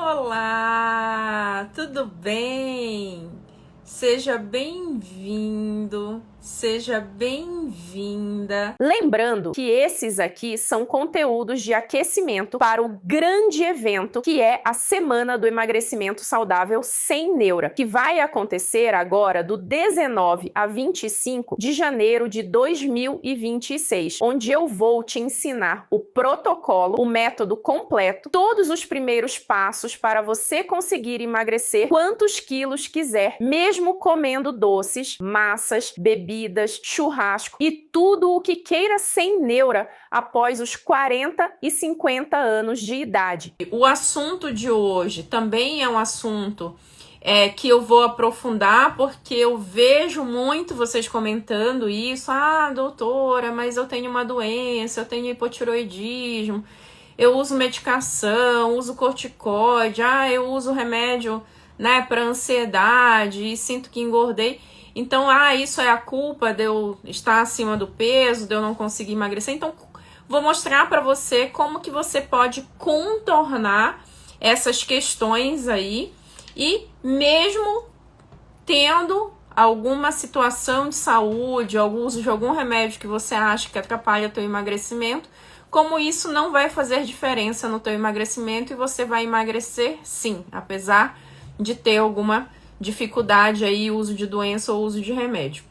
Olá, tudo bem? Seja bem-vindo, seja bem-vinda. Lembrando que esses aqui são conteúdos de aquecimento para o grande evento que é a Semana do Emagrecimento Saudável Sem Neura, que vai acontecer agora do 19 a 25 de janeiro de 2026, onde eu vou te ensinar o protocolo, o método completo, todos os primeiros passos para você conseguir emagrecer quantos quilos quiser, mesmo comendo doces, massas, bebidas, churrasco e tudo o que queira sem neura após os 40 e 50 anos de idade. O assunto de hoje também é um assunto que eu vou aprofundar, porque eu vejo muito vocês comentando isso. Ah, doutora, mas eu tenho uma doença, eu tenho hipotiroidismo, eu uso medicação, uso corticoide, eu uso remédio, né, para ansiedade e sinto que engordei. Então, isso é a culpa de eu estar acima do peso, de eu não conseguir emagrecer. Então, vou mostrar para você como que você pode contornar essas questões aí e mesmo tendo alguma situação de saúde, algum uso de algum remédio que você acha que atrapalha teu emagrecimento, como isso não vai fazer diferença no teu emagrecimento e você vai emagrecer sim, apesar de ter alguma dificuldade aí, uso de doença ou uso de remédio.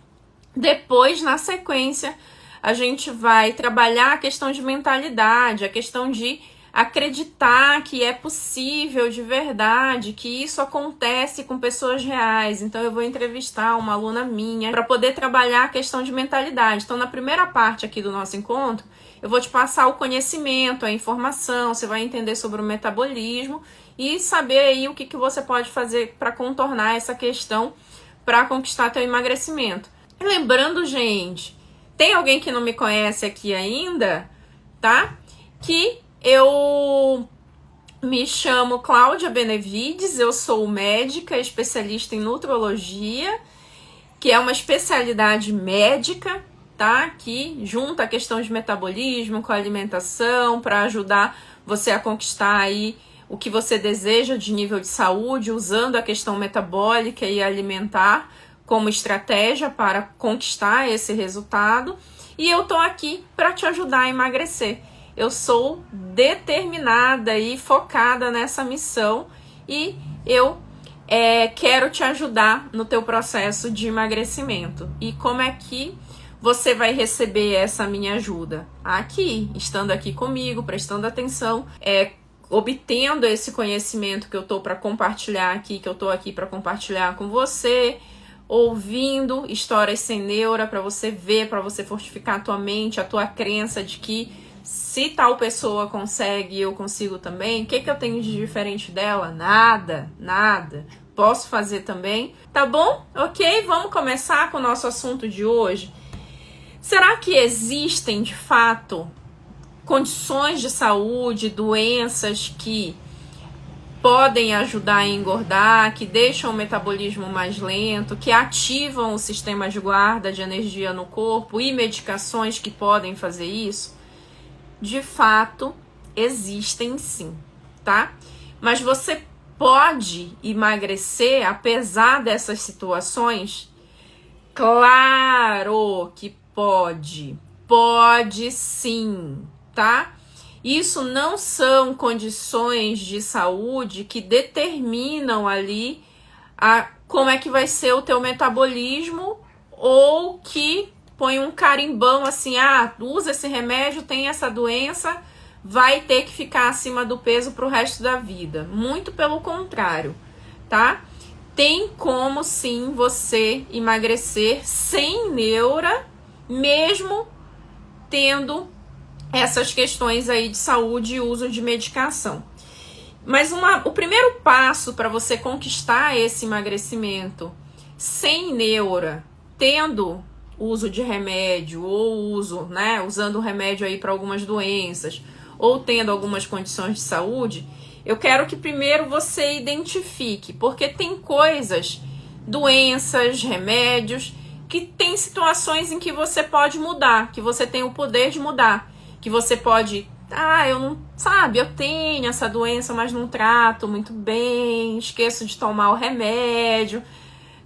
Depois, na sequência, a gente vai trabalhar a questão de mentalidade, a questão de acreditar que é possível de verdade, que isso acontece com pessoas reais. Então eu vou entrevistar uma aluna minha para poder trabalhar a questão de mentalidade. Então na primeira parte aqui do nosso encontro, eu vou te passar o conhecimento, a informação, você vai entender sobre o metabolismo e saber aí o que você pode fazer para contornar essa questão para conquistar teu emagrecimento. E lembrando, gente, tem alguém que não me conhece aqui ainda, tá? Que eu me chamo Cláudia Benevides, eu sou médica, especialista em nutrologia, que é uma especialidade médica, tá? Que junta a questão de metabolismo com a alimentação para ajudar você a conquistar aí o que você deseja de nível de saúde, usando a questão metabólica e alimentar como estratégia para conquistar esse resultado. E eu tô aqui para te ajudar a emagrecer. Eu sou determinada e focada nessa missão e eu quero te ajudar no teu processo de emagrecimento. E como é que você vai receber essa minha ajuda? Aqui, estando aqui comigo, prestando atenção, obtendo esse conhecimento que eu tô para compartilhar aqui, que eu tô aqui para compartilhar com você, ouvindo histórias sem neura para você ver, para você fortificar a tua mente, a tua crença de que se tal pessoa consegue, eu consigo também. O que eu tenho de diferente dela? Nada, nada. Posso fazer também. Tá bom? Ok, vamos começar com o nosso assunto de hoje. Será que existem, de fato, condições de saúde, doenças que podem ajudar a engordar, que deixam o metabolismo mais lento, que ativam o sistema de guarda de energia no corpo e medicações que podem fazer isso? De fato, existem sim, tá? Mas você pode emagrecer apesar dessas situações? Claro que pode. Pode sim, tá? Isso não são condições de saúde que determinam ali como é que vai ser o teu metabolismo ou que põe um carimbão assim, usa esse remédio, tem essa doença, vai ter que ficar acima do peso pro resto da vida. Muito pelo contrário, tá? Tem como sim você emagrecer sem neura, mesmo tendo essas questões aí de saúde e uso de medicação. Mas o primeiro passo para você conquistar esse emagrecimento sem neura, tendo uso de remédio ou usando o remédio aí para algumas doenças ou tendo algumas condições de saúde, eu quero que primeiro você identifique, porque tem coisas, doenças, remédios, que tem situações em que você pode mudar, que você tem o poder de mudar, que você pode eu não, sabe, eu tenho essa doença, mas não trato muito bem, esqueço de tomar o remédio,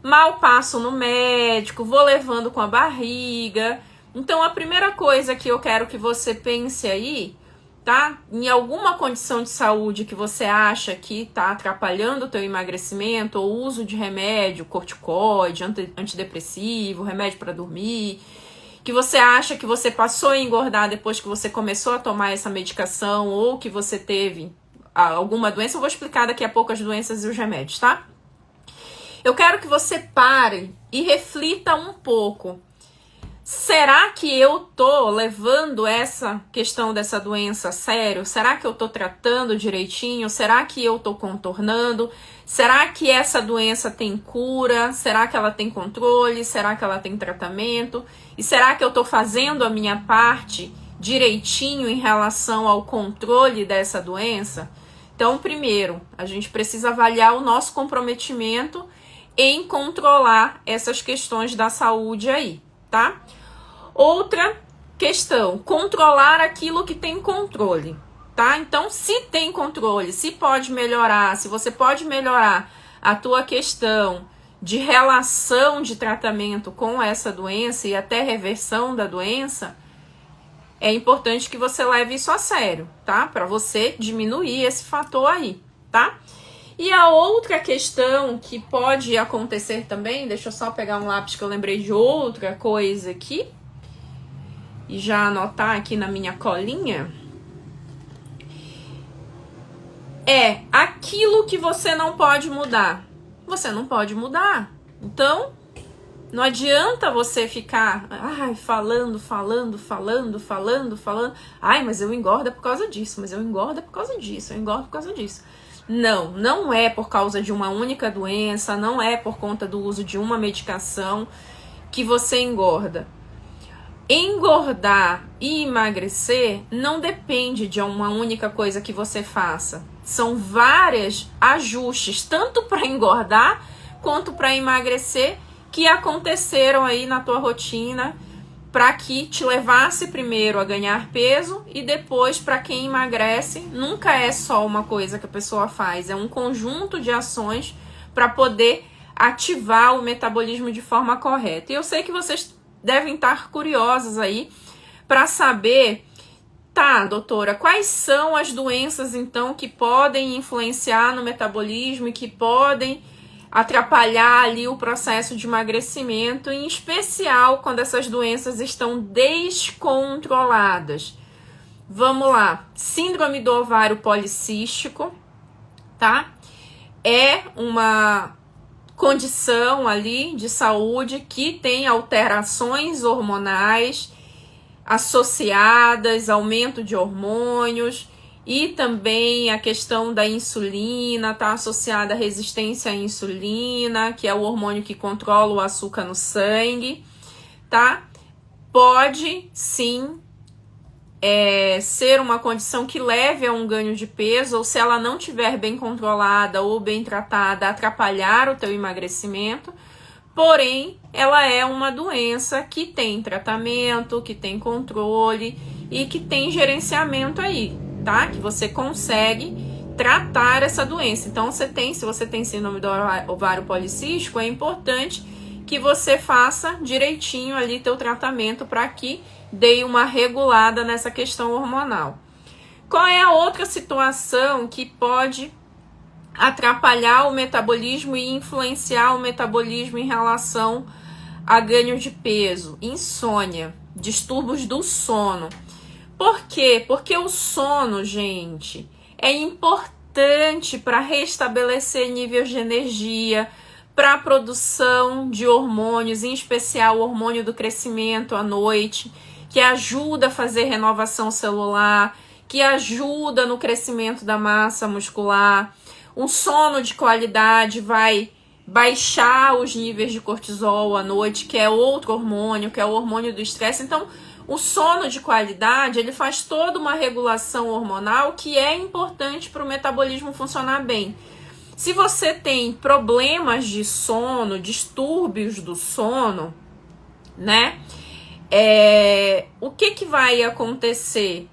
mal passo no médico, vou levando com a barriga. Então, a primeira coisa que eu quero que você pense aí, tá? Em alguma condição de saúde que você acha que tá atrapalhando o teu emagrecimento, ou uso de remédio, corticoide, antidepressivo, remédio para dormir, que você acha que você passou a engordar depois que você começou a tomar essa medicação, ou que você teve alguma doença. Eu vou explicar daqui a pouco as doenças e os remédios, tá? Eu quero que você pare e reflita um pouco. Será que eu tô levando essa questão dessa doença a sério? Será que eu tô tratando direitinho? Será que eu tô contornando? Será que essa doença tem cura? Será que ela tem controle? Será que ela tem tratamento? E será que eu tô fazendo a minha parte direitinho em relação ao controle dessa doença? Então, primeiro, a gente precisa avaliar o nosso comprometimento em controlar essas questões da saúde aí, tá? Outra questão, controlar aquilo que tem controle, tá? Então, se tem controle, se pode melhorar, se você pode melhorar a tua questão de relação de tratamento com essa doença e até reversão da doença, é importante que você leve isso a sério, tá? Para você diminuir esse fator aí, tá? E a outra questão que pode acontecer também, deixa eu só pegar um lápis que eu lembrei de outra coisa aqui, e já anotar aqui na minha colinha, é aquilo que você não pode mudar. Você não pode mudar. Então, não adianta você ficar falando. Ai, mas eu engordo por causa disso, mas eu engordo por causa disso, eu engordo por causa disso. Não, não é por causa de uma única doença, não é por conta do uso de uma medicação que você engorda. Engordar e emagrecer não depende de uma única coisa que você faça. São vários ajustes, tanto para engordar quanto para emagrecer, que aconteceram aí na tua rotina para que te levasse primeiro a ganhar peso e depois, para quem emagrece, nunca é só uma coisa que a pessoa faz, é um conjunto de ações para poder ativar o metabolismo de forma correta. E eu sei que vocês devem estar curiosos aí para saber, tá, doutora, quais são as doenças então que podem influenciar no metabolismo e que podem atrapalhar ali o processo de emagrecimento, em especial quando essas doenças estão descontroladas. Vamos lá, síndrome do ovário policístico, tá? É uma condição ali de saúde que tem alterações hormonais associadas, aumento de hormônios, e também a questão da insulina está associada à resistência à insulina, que é o hormônio que controla o açúcar no sangue, tá? Pode sim ser uma condição que leve a um ganho de peso, ou se ela não estiver bem controlada ou bem tratada, atrapalhar o teu emagrecimento. Porém, ela é uma doença que tem tratamento, que tem controle e que tem gerenciamento aí, tá? Que você consegue tratar essa doença. Então, se você tem síndrome do ovário policístico, é importante que você faça direitinho ali teu tratamento para que dê uma regulada nessa questão hormonal. Qual é a outra situação que pode atrapalhar o metabolismo e influenciar o metabolismo em relação a ganho de peso? Insônia, distúrbios do sono. Por quê? Porque o sono, gente, é importante para restabelecer níveis de energia, para a produção de hormônios, em especial o hormônio do crescimento à noite, que ajuda a fazer renovação celular, que ajuda no crescimento da massa muscular. Um sono de qualidade vai baixar os níveis de cortisol à noite, que é outro hormônio, que é o hormônio do estresse. Então, o sono de qualidade, ele faz toda uma regulação hormonal que é importante para o metabolismo funcionar bem. Se você tem problemas de sono, distúrbios do sono, né? O que vai acontecer?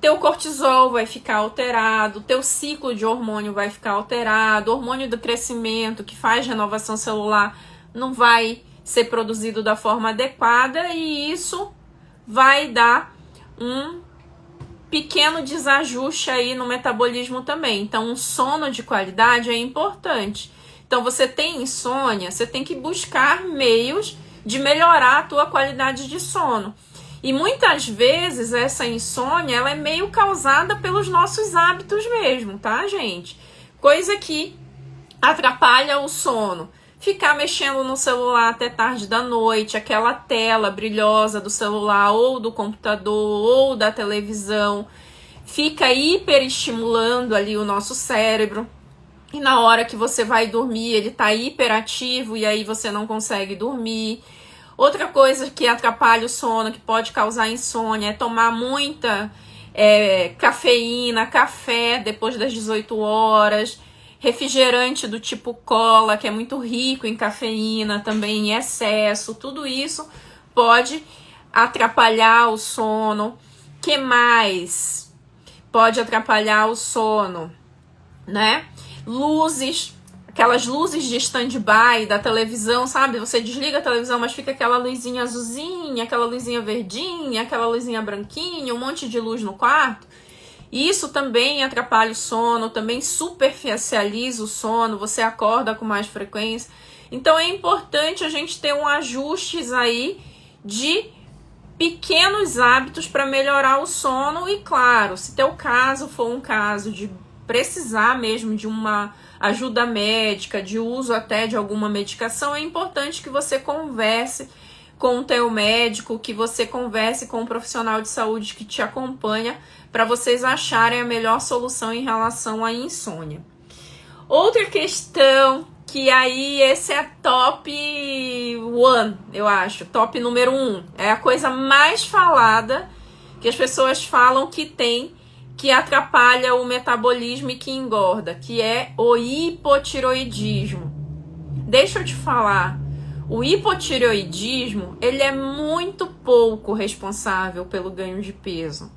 teu cortisol vai ficar alterado, teu ciclo de hormônio vai ficar alterado, o hormônio do crescimento que faz renovação celular não vai ser produzido da forma adequada e isso vai dar um pequeno desajuste aí no metabolismo também. Então, um sono de qualidade é importante. Então, você tem insônia, você tem que buscar meios de melhorar a tua qualidade de sono. E muitas vezes essa insônia, ela é meio causada pelos nossos hábitos mesmo, tá, gente? Coisa que atrapalha o sono. Ficar mexendo no celular até tarde da noite, aquela tela brilhosa do celular ou do computador ou da televisão, fica hiperestimulando ali o nosso cérebro. E na hora que você vai dormir, ele tá hiperativo e aí você não consegue dormir. Outra coisa que atrapalha o sono, que pode causar insônia, é tomar muita cafeína, café depois das 18 horas, refrigerante do tipo cola, que é muito rico em cafeína, também em excesso. Tudo isso pode atrapalhar o sono. Que mais pode atrapalhar o sono, né? Luzes, aquelas luzes de stand-by da televisão, sabe? Você desliga a televisão, mas fica aquela luzinha azulzinha, aquela luzinha verdinha, aquela luzinha branquinha, um monte de luz no quarto. Isso também atrapalha o sono, também superficializa o sono, você acorda com mais frequência. Então é importante a gente ter um ajustes aí de pequenos hábitos para melhorar o sono. E claro, se teu caso for um caso de precisar mesmo de uma ajuda médica, de uso até de alguma medicação, é importante que você converse com o teu médico, que você converse com um profissional de saúde que te acompanha, para vocês acharem a melhor solução em relação à insônia. Outra questão, que aí esse é top one, eu acho, top número 1, é a coisa mais falada, que as pessoas falam que tem, que atrapalha o metabolismo e que engorda, que é o hipotiroidismo. Deixa eu te falar, o hipotireoidismo, ele é muito pouco responsável pelo ganho de peso.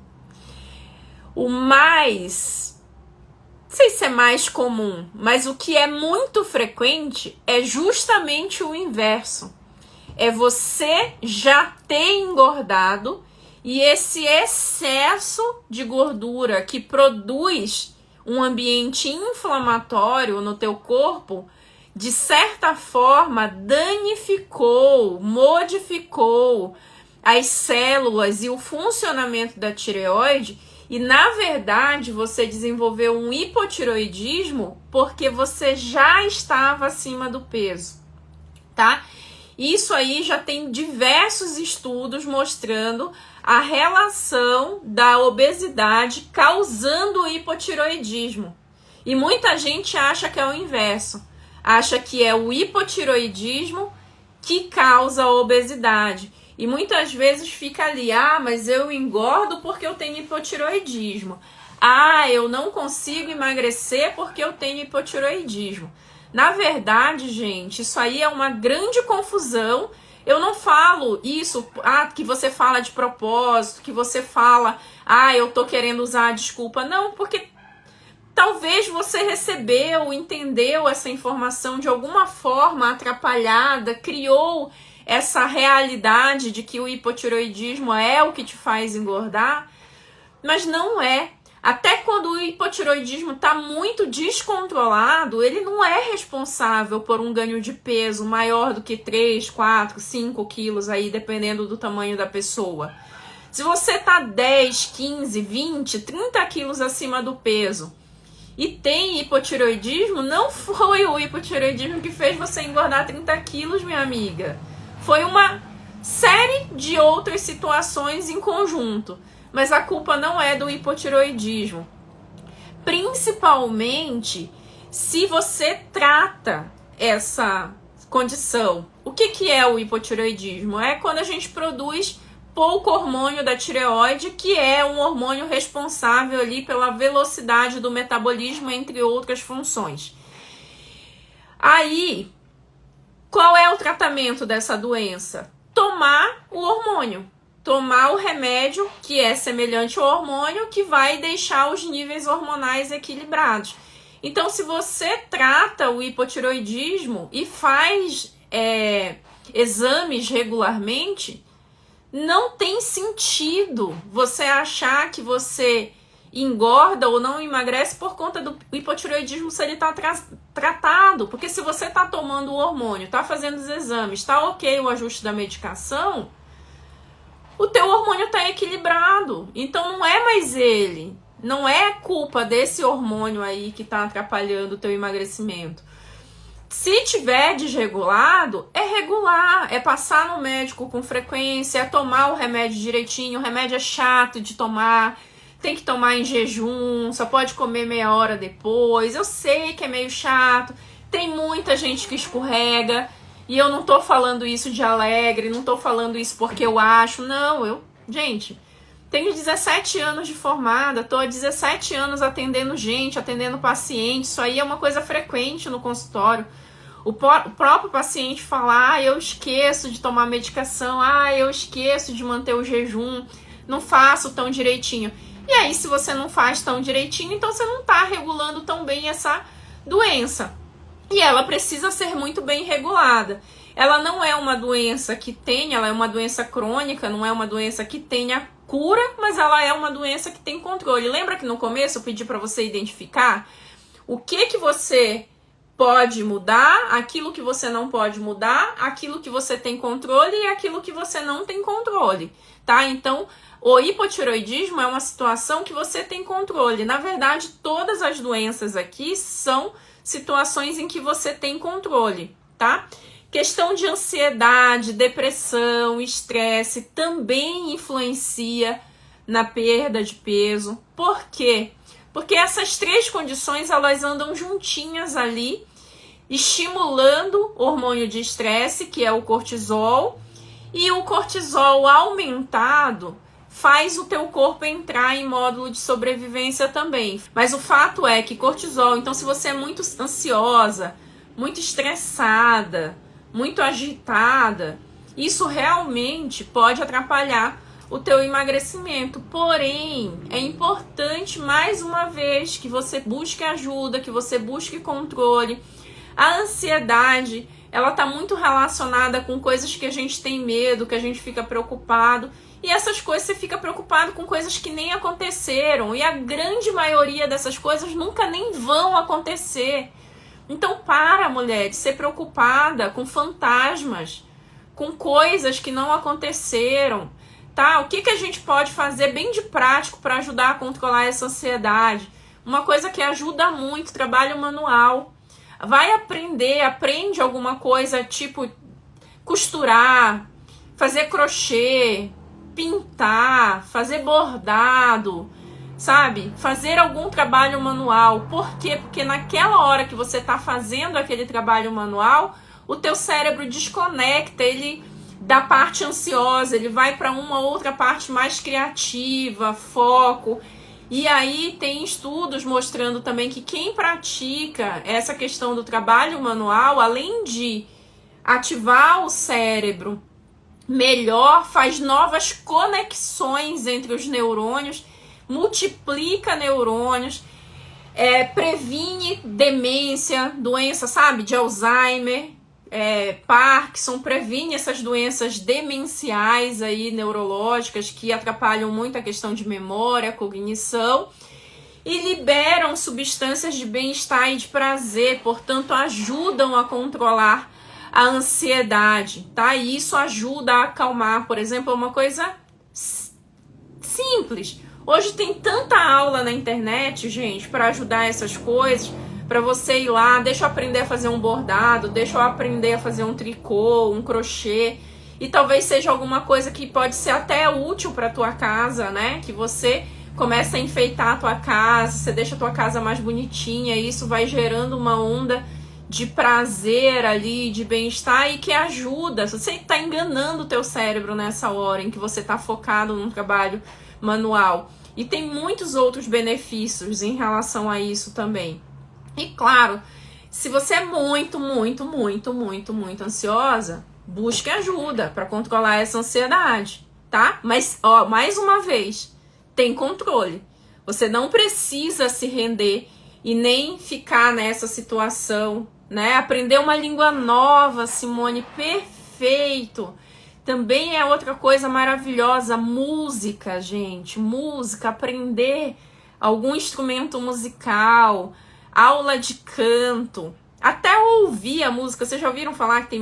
O mais, não sei se é mais comum, mas o que é muito frequente é justamente o inverso. É você já ter engordado e esse excesso de gordura que produz um ambiente inflamatório no teu corpo, de certa forma, danificou, modificou as células e o funcionamento da tireoide e, na verdade, você desenvolveu um hipotireoidismo porque você já estava acima do peso, tá? Isso aí já tem diversos estudos mostrando a relação da obesidade causando o hipotireoidismo. E muita gente acha que é o inverso. Acha que é o hipotireoidismo que causa a obesidade. E muitas vezes fica ali, mas eu engordo porque eu tenho hipotireoidismo. Eu não consigo emagrecer porque eu tenho hipotireoidismo. Na verdade, gente, isso aí é uma grande confusão. Eu não falo isso, que você fala de propósito, que você fala, eu tô querendo usar a desculpa. Não, porque talvez você recebeu, entendeu essa informação de alguma forma atrapalhada, criou essa realidade de que o hipotireoidismo é o que te faz engordar, mas não é. Até quando o hipotireoidismo está muito descontrolado, ele não é responsável por um ganho de peso maior do que 3, 4, 5 quilos, aí, dependendo do tamanho da pessoa. Se você está 10, 15, 20, 30 quilos acima do peso e tem hipotireoidismo, não foi o hipotireoidismo que fez você engordar 30 quilos, minha amiga. Foi uma série de outras situações em conjunto. Mas a culpa não é do hipotireoidismo. Principalmente se você trata essa condição. O que é o hipotireoidismo? É quando a gente produz pouco hormônio da tireoide, que é um hormônio responsável ali pela velocidade do metabolismo, entre outras funções. Aí, qual é o tratamento dessa doença? Tomar o hormônio. tomar o remédio que é semelhante ao hormônio, que vai deixar os níveis hormonais equilibrados. Então, se você trata o hipotireoidismo e faz exames regularmente, não tem sentido você achar que você engorda ou não emagrece por conta do hipotireoidismo se ele está tratado. Porque se você está tomando o hormônio, está fazendo os exames, está ok o ajuste da medicação, o teu hormônio está equilibrado. Então não é mais ele. Não é culpa desse hormônio aí que está atrapalhando o teu emagrecimento. Se tiver desregulado, é regular, é passar no médico com frequência, é tomar o remédio direitinho. O remédio é chato de tomar, tem que tomar em jejum, só pode comer meia hora depois. Eu sei que é meio chato, tem muita gente que escorrega, e eu não tô falando isso de alegre, não tô falando isso porque eu acho, não, gente, tenho 17 anos de formada, tô há 17 anos atendendo gente, atendendo paciente, isso aí é uma coisa frequente no consultório. O próprio paciente fala, eu esqueço de tomar medicação, eu esqueço de manter o jejum, não faço tão direitinho. E aí, se você não faz tão direitinho, então você não tá regulando tão bem essa doença. E ela precisa ser muito bem regulada. Ela não é uma doença ela é uma doença crônica, não é uma doença que tenha cura, mas ela é uma doença que tem controle. Lembra que no começo eu pedi para você identificar o que você pode mudar, aquilo que você não pode mudar, aquilo que você tem controle e aquilo que você não tem controle, tá? Então, o hipotireoidismo é uma situação que você tem controle. Na verdade, todas as doenças aqui são situações em que você tem controle, tá? Questão de ansiedade, depressão, estresse também influencia na perda de peso. Por quê? Porque essas três condições, elas andam juntinhas ali, estimulando o hormônio de estresse, que é o cortisol, e o cortisol aumentado faz o teu corpo entrar em módulo de sobrevivência também. Mas o fato é que cortisol, então se você é muito ansiosa, muito estressada, muito agitada, isso realmente pode atrapalhar o teu emagrecimento. Porém, é importante, mais uma vez, que você busque ajuda, que você busque controle. A ansiedade, ela tá muito relacionada com coisas que a gente tem medo, que a gente fica preocupado. E essas coisas você fica preocupado com coisas que nem aconteceram. E a grande maioria dessas coisas nunca nem vão acontecer. Então mulher, de ser preocupada com fantasmas, com coisas que não aconteceram, tá? O que a gente pode fazer bem de prático para ajudar a controlar essa ansiedade? Uma coisa que ajuda muito, trabalho manual. Vai aprende alguma coisa, tipo costurar, fazer crochê, pintar, fazer bordado, sabe? Fazer algum trabalho manual. Por quê? Porque naquela hora que você está fazendo aquele trabalho manual, o teu cérebro desconecta, ele da parte ansiosa, ele vai para uma outra parte mais criativa, foco. E aí tem estudos mostrando também que quem pratica essa questão do trabalho manual, além de ativar o cérebro melhor, faz novas conexões entre os neurônios, multiplica neurônios, previne demência, doença, sabe, de Alzheimer, Parkinson, previne essas doenças demenciais aí, neurológicas, que atrapalham muito a questão de memória, cognição, e liberam substâncias de bem-estar e de prazer, portanto ajudam a controlar a ansiedade, tá? E isso ajuda a acalmar, por exemplo, uma coisa simples. Hoje tem tanta aula na internet, gente, para ajudar essas coisas, para você ir lá, deixa eu aprender a fazer um bordado, deixa eu aprender a fazer um tricô, um crochê, e talvez seja alguma coisa que pode ser até útil para tua casa, né? Que você começa a enfeitar a tua casa, você deixa a tua casa mais bonitinha, e isso vai gerando uma onda de prazer ali, de bem-estar, e que ajuda. Você está enganando o teu cérebro nessa hora em que você está focado num trabalho manual. E tem muitos outros benefícios em relação a isso também. E claro, se você é muito ansiosa, busque ajuda para controlar essa ansiedade, tá? Mas, ó, mais uma vez, tem controle. Você não precisa se render e nem ficar nessa situação, né? Aprender uma língua nova, Simone, perfeito. Também é outra coisa maravilhosa, música, gente. Música, aprender algum instrumento musical, aula de canto, até ouvir a música. Vocês já ouviram falar que tem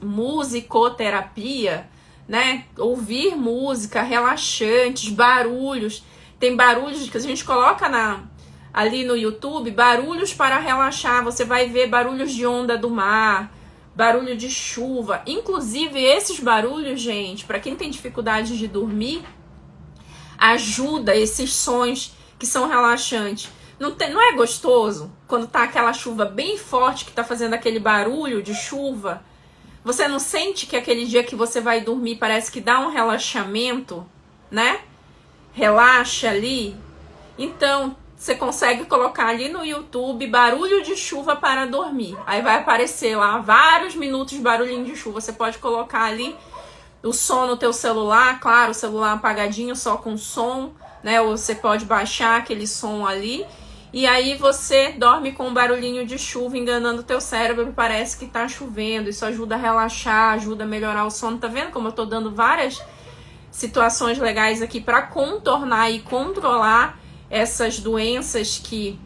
musicoterapia, né? Ouvir música, relaxantes, barulhos. Tem barulhos que a gente coloca ali no YouTube, barulhos para relaxar. Você vai ver barulhos de onda do mar, barulho de chuva. Inclusive, esses barulhos, gente, para quem tem dificuldade de dormir, ajuda esses sons que são relaxantes. Não é gostoso quando tá aquela chuva bem forte que tá fazendo aquele barulho de chuva? Você não sente que aquele dia que você vai dormir parece que dá um relaxamento, né? Relaxa ali. Então, você consegue colocar ali no YouTube barulho de chuva para dormir. Aí vai aparecer lá vários minutos de barulhinho de chuva. Você pode colocar ali o som no teu celular, claro, o celular apagadinho só com som, né? Ou você pode baixar aquele som ali. E aí você dorme com um barulhinho de chuva enganando o teu cérebro, parece que tá chovendo. Isso ajuda a relaxar, ajuda a melhorar o sono. Tá vendo como eu tô dando várias situações legais aqui para contornar e controlar essas doenças que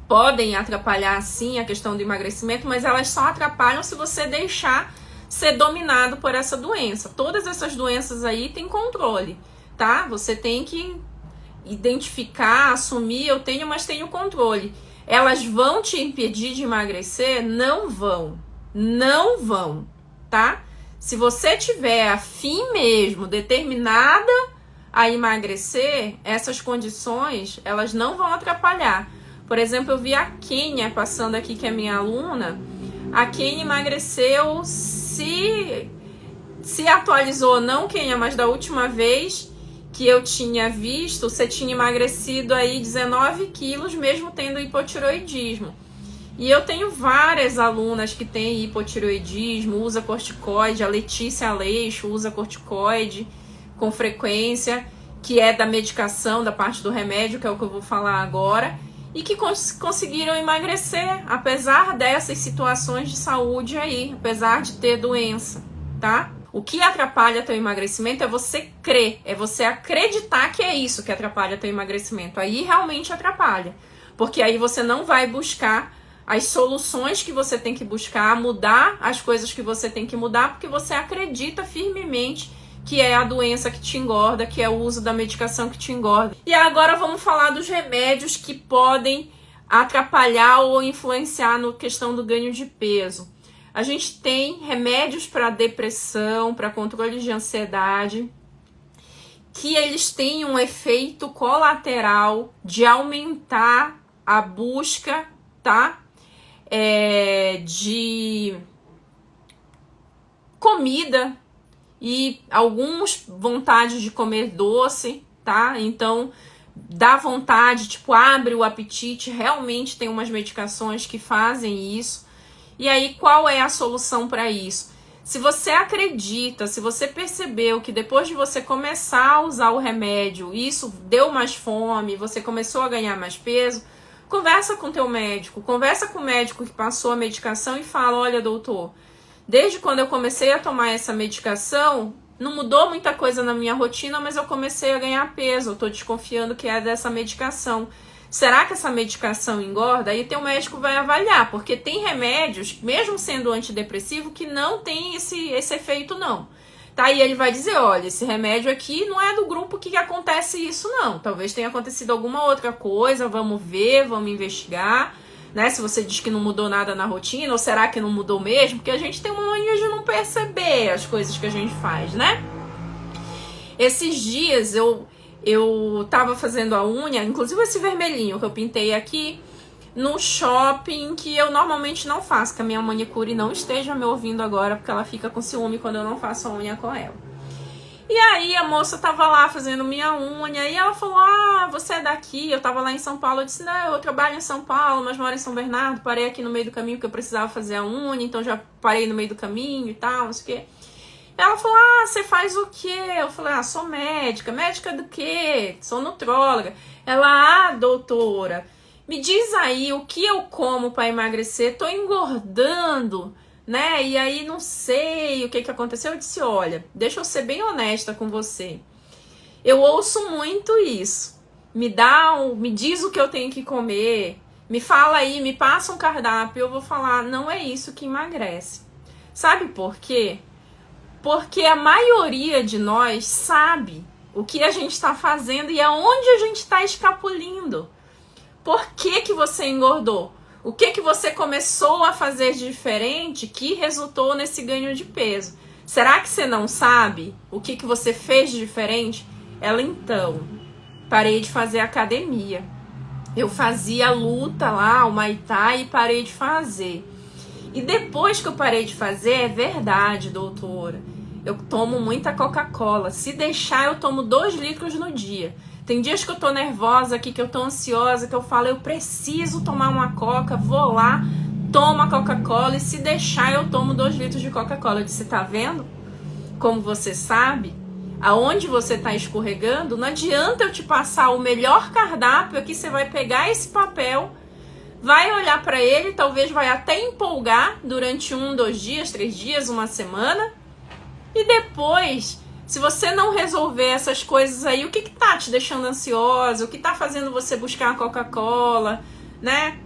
podem atrapalhar sim a questão do emagrecimento, mas elas só atrapalham se você deixar ser dominado por essa doença. Todas essas doenças aí têm controle, tá? Você tem que identificar, assumir, eu tenho, mas tenho controle. Elas vão te impedir de emagrecer? Não vão. Não vão, tá? Se você tiver afim mesmo, determinada a emagrecer, essas condições, elas não vão atrapalhar. Por exemplo, eu vi a Kênia passando aqui, que é minha aluna. A Kênia emagreceu, se atualizou ou não, Kênia, mas da última vez que eu tinha visto, você tinha emagrecido aí 19 quilos, mesmo tendo hipotiroidismo. E eu tenho várias alunas que têm hipotiroidismo, usa corticoide, a Letícia Aleixo usa corticoide com frequência, que é da medicação, da parte do remédio, que é o que eu vou falar agora, e que conseguiram emagrecer, apesar dessas situações de saúde aí, apesar de ter doença, tá? O que atrapalha teu emagrecimento é você crer, é você acreditar que é isso que atrapalha teu emagrecimento. Aí realmente atrapalha, porque aí você não vai buscar as soluções que você tem que buscar, mudar as coisas que você tem que mudar, porque você acredita firmemente que é a doença que te engorda, que é o uso da medicação que te engorda. E agora vamos falar dos remédios que podem atrapalhar ou influenciar na questão do ganho de peso. A gente tem remédios para depressão, para controle de ansiedade, que eles têm um efeito colateral de aumentar a busca, tá? De comida e alguns vontade de comer doce, tá? Então dá vontade, tipo, abre o apetite. Realmente tem umas medicações que fazem isso. E aí, qual é a solução para isso? Se você acredita, se você percebeu que depois de você começar a usar o remédio, isso deu mais fome, você começou a ganhar mais peso, conversa com o teu médico, conversa com o médico que passou a medicação e fala, olha, doutor, desde quando eu comecei a tomar essa medicação, não mudou muita coisa na minha rotina, mas eu comecei a ganhar peso, eu tô desconfiando que é dessa medicação. Será que essa medicação engorda? Aí teu médico vai avaliar, porque tem remédios, mesmo sendo antidepressivo, que não tem esse efeito não. Tá? E ele vai dizer, olha, esse remédio aqui não é do grupo que acontece isso não. Talvez tenha acontecido alguma outra coisa, vamos ver, vamos investigar, né? Se você diz que não mudou nada na rotina, ou será que não mudou mesmo? Porque a gente tem uma mania de não perceber as coisas que a gente faz, né? Esses dias eu tava fazendo a unha, inclusive esse vermelhinho que eu pintei aqui, no shopping, que eu normalmente não faço, que a minha manicure não esteja me ouvindo agora, porque ela fica com ciúme quando eu não faço a unha com ela. E aí a moça tava lá fazendo minha unha, e ela falou, você é daqui? Eu tava lá em São Paulo, eu disse, não, eu trabalho em São Paulo, mas moro em São Bernardo, parei aqui no meio do caminho porque eu precisava fazer a unha, então já parei no meio do caminho e tal, não sei o quê. Ela falou, ah, você faz o quê? Eu falei, ah, sou médica. Médica do quê? Sou nutróloga. Ela, ah, doutora, me diz aí o que eu como para emagrecer, tô engordando, né? E aí não sei o que aconteceu. Eu disse, olha, deixa eu ser bem honesta com você. Eu ouço muito isso. Me diz o que eu tenho que comer, me fala aí, me passa um cardápio. Eu vou falar, não é isso que emagrece. Sabe por quê? Porque a maioria de nós sabe o que a gente está fazendo e aonde a gente está escapulindo. Por que você engordou? O que você começou a fazer de diferente que resultou nesse ganho de peso? Será que você não sabe o que você fez de diferente? Ela, então, parei de fazer academia. Eu fazia luta lá, o Muay Thai, e parei de fazer. E depois que eu parei de fazer, é verdade, doutora, eu tomo muita Coca-Cola. Se deixar, eu tomo 2 litros no dia. Tem dias que eu tô nervosa aqui, que eu tô ansiosa, que eu falo, eu preciso tomar uma Coca, vou lá, tomo a Coca-Cola, e se deixar, eu tomo 2 litros de Coca-Cola. Eu disse, tá vendo? Como você sabe, aonde você tá escorregando, não adianta eu te passar o melhor cardápio, aqui você vai pegar esse papel, vai olhar para ele, talvez vai até empolgar durante 1, 2 dias, 3 dias, uma semana, e depois, se você não resolver essas coisas aí, o que tá te deixando ansiosa, o que tá fazendo você buscar a Coca-Cola, né?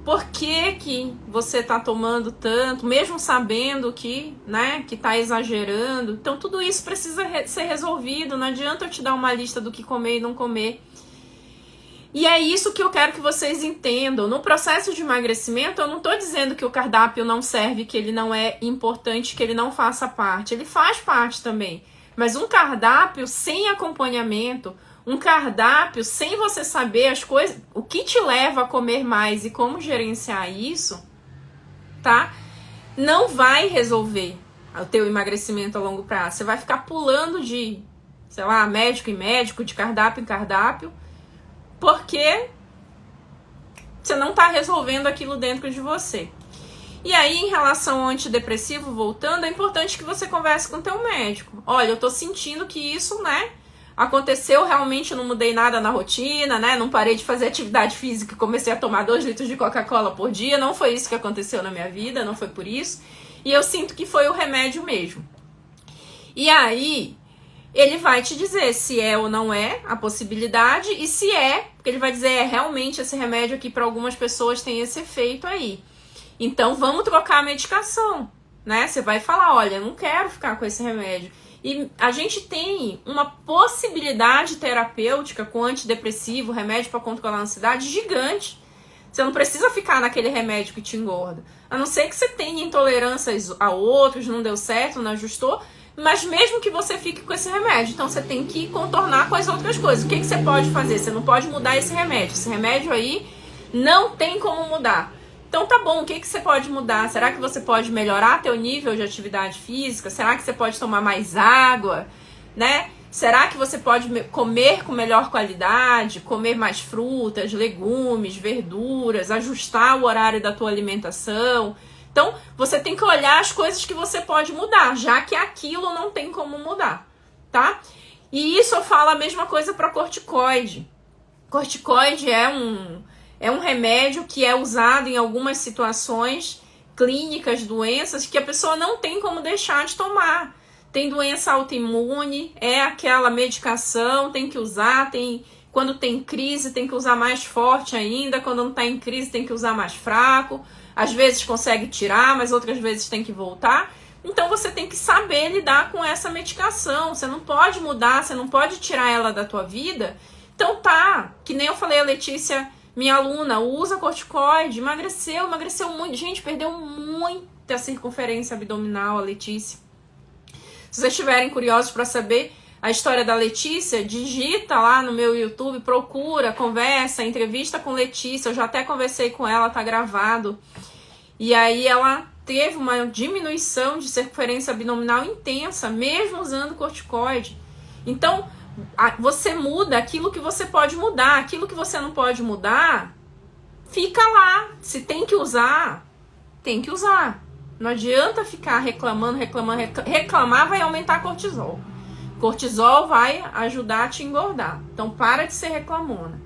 Por que você tá tomando tanto, mesmo sabendo que, né, que tá exagerando? Então tudo isso precisa ser resolvido, não adianta eu te dar uma lista do que comer e não comer. E é isso que eu quero que vocês entendam. No processo de emagrecimento, eu não estou dizendo que o cardápio não serve, que ele não é importante, que ele não faça parte. Ele faz parte também. Mas um cardápio sem acompanhamento, um cardápio sem você saber as coisas, o que te leva a comer mais e como gerenciar isso, tá? Não vai resolver o teu emagrecimento a longo prazo. Você vai ficar pulando de, sei lá, médico em médico, de cardápio em cardápio, porque você não está resolvendo aquilo dentro de você. E aí, em relação ao antidepressivo, voltando, é importante que você converse com o teu médico. Olha, eu tô sentindo que isso, né, aconteceu, realmente eu não mudei nada na rotina, né, não parei de fazer atividade física e comecei a tomar 2 litros de Coca-Cola por dia, não foi isso que aconteceu na minha vida, não foi por isso. E eu sinto que foi o remédio mesmo. E aí, ele vai te dizer se é ou não é a possibilidade, e se é, porque ele vai dizer, realmente esse remédio aqui para algumas pessoas tem esse efeito aí. Então vamos trocar a medicação, né? Você vai falar, olha, eu não quero ficar com esse remédio. E a gente tem uma possibilidade terapêutica com antidepressivo, remédio para controlar a ansiedade gigante. Você não precisa ficar naquele remédio que te engorda. A não ser que você tenha intolerâncias a outros, não deu certo, não ajustou. Mas mesmo que você fique com esse remédio, então você tem que contornar com as outras coisas. O que você pode fazer? Você não pode mudar esse remédio. Esse remédio aí não tem como mudar. Então tá bom, o que você pode mudar? Será que você pode melhorar teu nível de atividade física? Será que você pode tomar mais água? Né? Será que você pode comer com melhor qualidade? Comer mais frutas, legumes, verduras? Ajustar o horário da tua alimentação? Então, você tem que olhar as coisas que você pode mudar, já que aquilo não tem como mudar, tá? E isso eu falo a mesma coisa para corticoide. Corticoide é um remédio que é usado em algumas situações clínicas, doenças, que a pessoa não tem como deixar de tomar. Tem doença autoimune, é aquela medicação, tem que usar, quando tem crise tem que usar mais forte ainda, quando não está em crise tem que usar mais fraco. Às vezes consegue tirar, mas outras vezes tem que voltar. Então você tem que saber lidar com essa medicação. Você não pode mudar, você não pode tirar ela da tua vida. Então tá, que nem eu falei, a Letícia, minha aluna, usa corticoide, emagreceu muito. Gente, perdeu muita circunferência abdominal, a Letícia. Se vocês estiverem curiosos para saber a história da Letícia, digita lá no meu YouTube, procura, conversa, entrevista com Letícia. Eu já até conversei com ela, tá gravado. E aí ela teve uma diminuição de circunferência abdominal intensa, mesmo usando corticoide. Então, você muda aquilo que você pode mudar. Aquilo que você não pode mudar, fica lá. Se tem que usar, Não adianta ficar reclamando. Reclamar vai aumentar cortisol. Cortisol vai ajudar a te engordar. Então para de ser reclamona,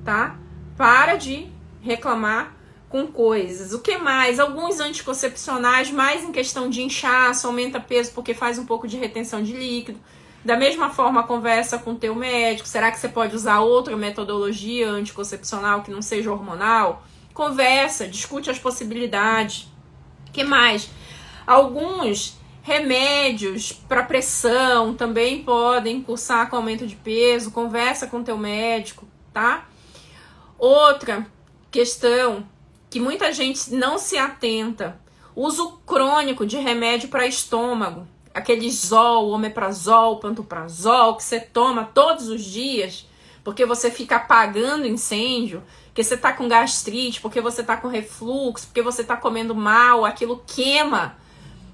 tá? Para de reclamar com coisas. O que mais? Alguns anticoncepcionais, mais em questão de inchaço, aumenta peso porque faz um pouco de retenção de líquido. Da mesma forma, conversa com o teu médico. Será que você pode usar outra metodologia anticoncepcional que não seja hormonal? Conversa, discute as possibilidades. O que mais? Alguns remédios para pressão também podem cursar com aumento de peso. Conversa com o teu médico, tá? Outra questão que muita gente não se atenta: uso crônico de remédio para estômago. Aquele Zol, omeprazol, pantoprazol que você toma todos os dias porque você fica apagando incêndio, porque você tá com gastrite, porque você tá com refluxo, porque você tá comendo mal, aquilo queima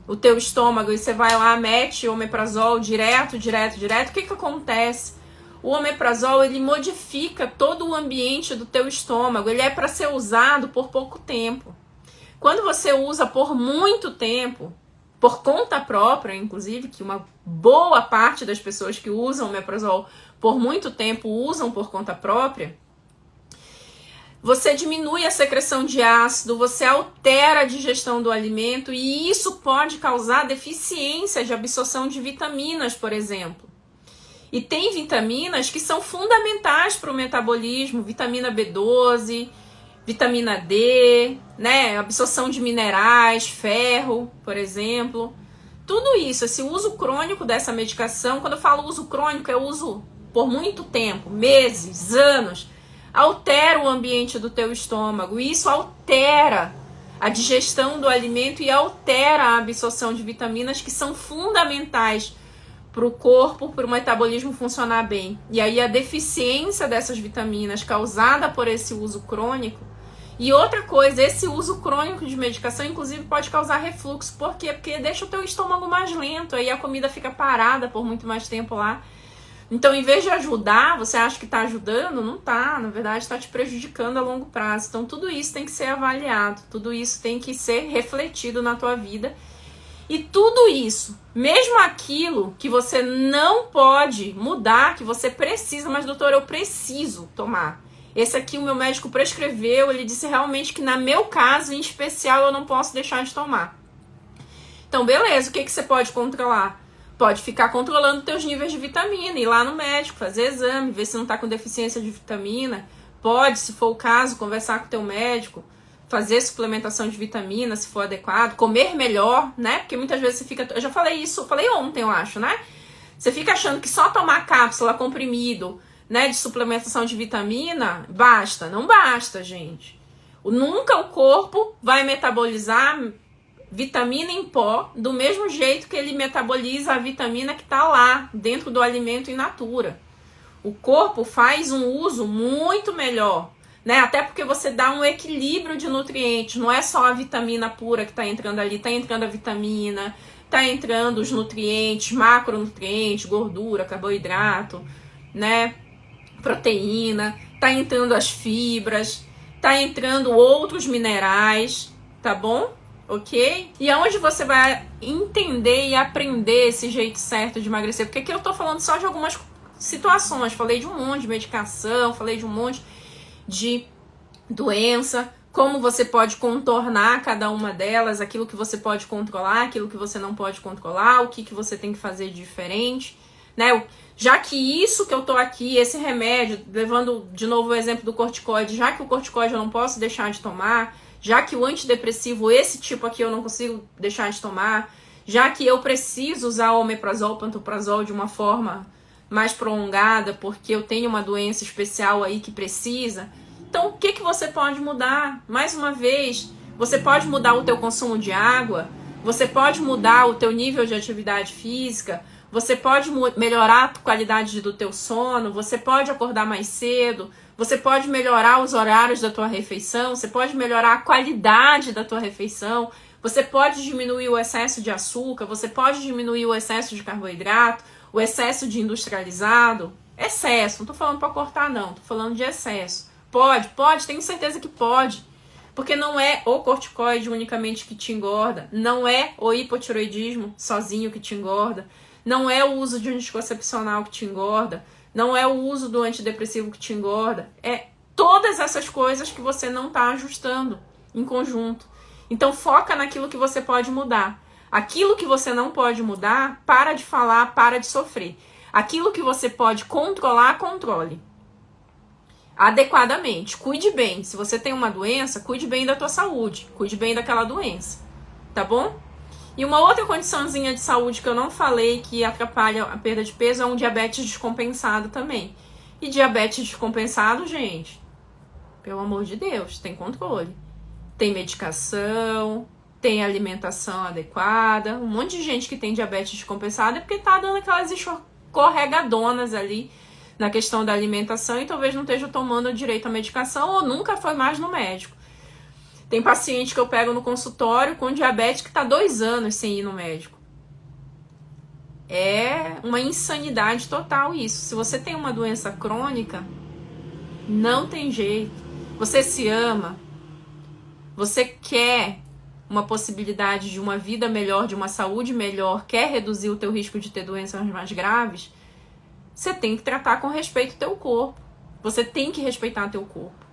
o teu estômago e você vai lá, mete o omeprazol direto. O que acontece? O omeprazol, ele modifica todo o ambiente do teu estômago, ele é para ser usado por pouco tempo. Quando você usa por muito tempo, por conta própria, inclusive, que uma boa parte das pessoas que usam omeprazol por muito tempo usam por conta própria, você diminui a secreção de ácido, você altera a digestão do alimento e isso pode causar deficiência de absorção de vitaminas, por exemplo. E tem vitaminas que são fundamentais para o metabolismo, vitamina B12, vitamina D, né? Absorção de minerais, ferro, por exemplo. Tudo isso, esse uso crônico dessa medicação, quando eu falo uso crônico, é uso por muito tempo, meses, anos, altera o ambiente do teu estômago. E isso altera a digestão do alimento e altera a absorção de vitaminas que são fundamentais para o corpo, para o metabolismo funcionar bem. E aí a deficiência dessas vitaminas causada por esse uso crônico. E outra coisa, esse uso crônico de medicação, inclusive, pode causar refluxo. Por quê? Porque deixa o teu estômago mais lento, aí a comida fica parada por muito mais tempo lá. Então, em vez de ajudar, você acha que está ajudando? Não está, na verdade está te prejudicando a longo prazo. Então, tudo isso tem que ser avaliado, tudo isso tem que ser refletido na tua vida. E tudo isso, mesmo aquilo que você não pode mudar, que você precisa, mas doutor, eu preciso tomar. Esse aqui o meu médico prescreveu, ele disse realmente que no meu caso em especial eu não posso deixar de tomar. Então beleza, o que você pode controlar? Pode ficar controlando teus níveis de vitamina, ir lá no médico, fazer exame, ver se não tá com deficiência de vitamina. Pode, se for o caso, conversar com teu médico, fazer suplementação de vitamina, se for adequado, comer melhor, né? Porque muitas vezes você fica... Eu já falei isso, eu falei ontem, eu acho, né? Você fica achando que só tomar cápsula, comprimido, né, de suplementação de vitamina, basta. Não basta, gente. Nunca o corpo vai metabolizar vitamina em pó do mesmo jeito que ele metaboliza a vitamina que está lá, dentro do alimento in natura. O corpo faz um uso muito melhor, né? Até porque você dá um equilíbrio de nutrientes. Não é só a vitamina pura que está entrando ali, está entrando a vitamina, está entrando os nutrientes, macronutrientes, gordura, carboidrato, né? Proteína, tá entrando as fibras, tá entrando outros minerais, tá bom? Ok? E aonde você vai entender e aprender esse jeito certo de emagrecer? Porque aqui eu tô falando só de algumas situações, falei de um monte de medicação, falei de um monte de doença, como você pode contornar cada uma delas, aquilo que você pode controlar, aquilo que você não pode controlar, o que você tem que fazer de diferente, né? Já que isso que eu tô aqui, esse remédio, levando de novo o exemplo do corticoide, já que o corticoide eu não posso deixar de tomar, já que o antidepressivo, esse tipo aqui eu não consigo deixar de tomar, já que eu preciso usar o omeprazol, pantoprazol de uma forma mais prolongada, porque eu tenho uma doença especial aí que precisa, então o que você pode mudar? Mais uma vez, você pode mudar o teu consumo de água, você pode mudar o teu nível de atividade física, você pode melhorar a qualidade do teu sono, você pode acordar mais cedo, você pode melhorar os horários da tua refeição, você pode melhorar a qualidade da tua refeição, você pode diminuir o excesso de açúcar, você pode diminuir o excesso de carboidrato, o excesso de industrializado. Excesso, não tô falando para cortar não, tô falando de excesso. Pode, tenho certeza que pode. Porque não é o corticoide unicamente que te engorda, não é o hipotiroidismo sozinho que te engorda, não é o uso de anticoncepcional que te engorda, não é o uso do antidepressivo que te engorda, é todas essas coisas que você não está ajustando em conjunto. Então foca naquilo que você pode mudar. Aquilo que você não pode mudar, para de falar, para de sofrer. Aquilo que você pode controlar, controle. Adequadamente. Cuide bem. Se você tem uma doença, cuide bem da tua saúde. Cuide bem daquela doença. Tá bom? E uma outra condiçãozinha de saúde que eu não falei que atrapalha a perda de peso é um diabetes descompensado também. E diabetes descompensado, gente, pelo amor de Deus, tem controle. Tem medicação, tem alimentação adequada. Um monte de gente que tem diabetes descompensado é porque tá dando aquelas escorregadonas ali na questão da alimentação e talvez não esteja tomando direito à medicação ou nunca foi mais no médico. Tem paciente que eu pego no consultório com diabetes que tá 2 anos sem ir no médico. É uma insanidade total isso. Se você tem uma doença crônica, não tem jeito. Você se ama, você quer uma possibilidade de uma vida melhor, de uma saúde melhor, quer reduzir o teu risco de ter doenças mais graves, você tem que tratar com respeito o teu corpo. Você tem que respeitar teu corpo.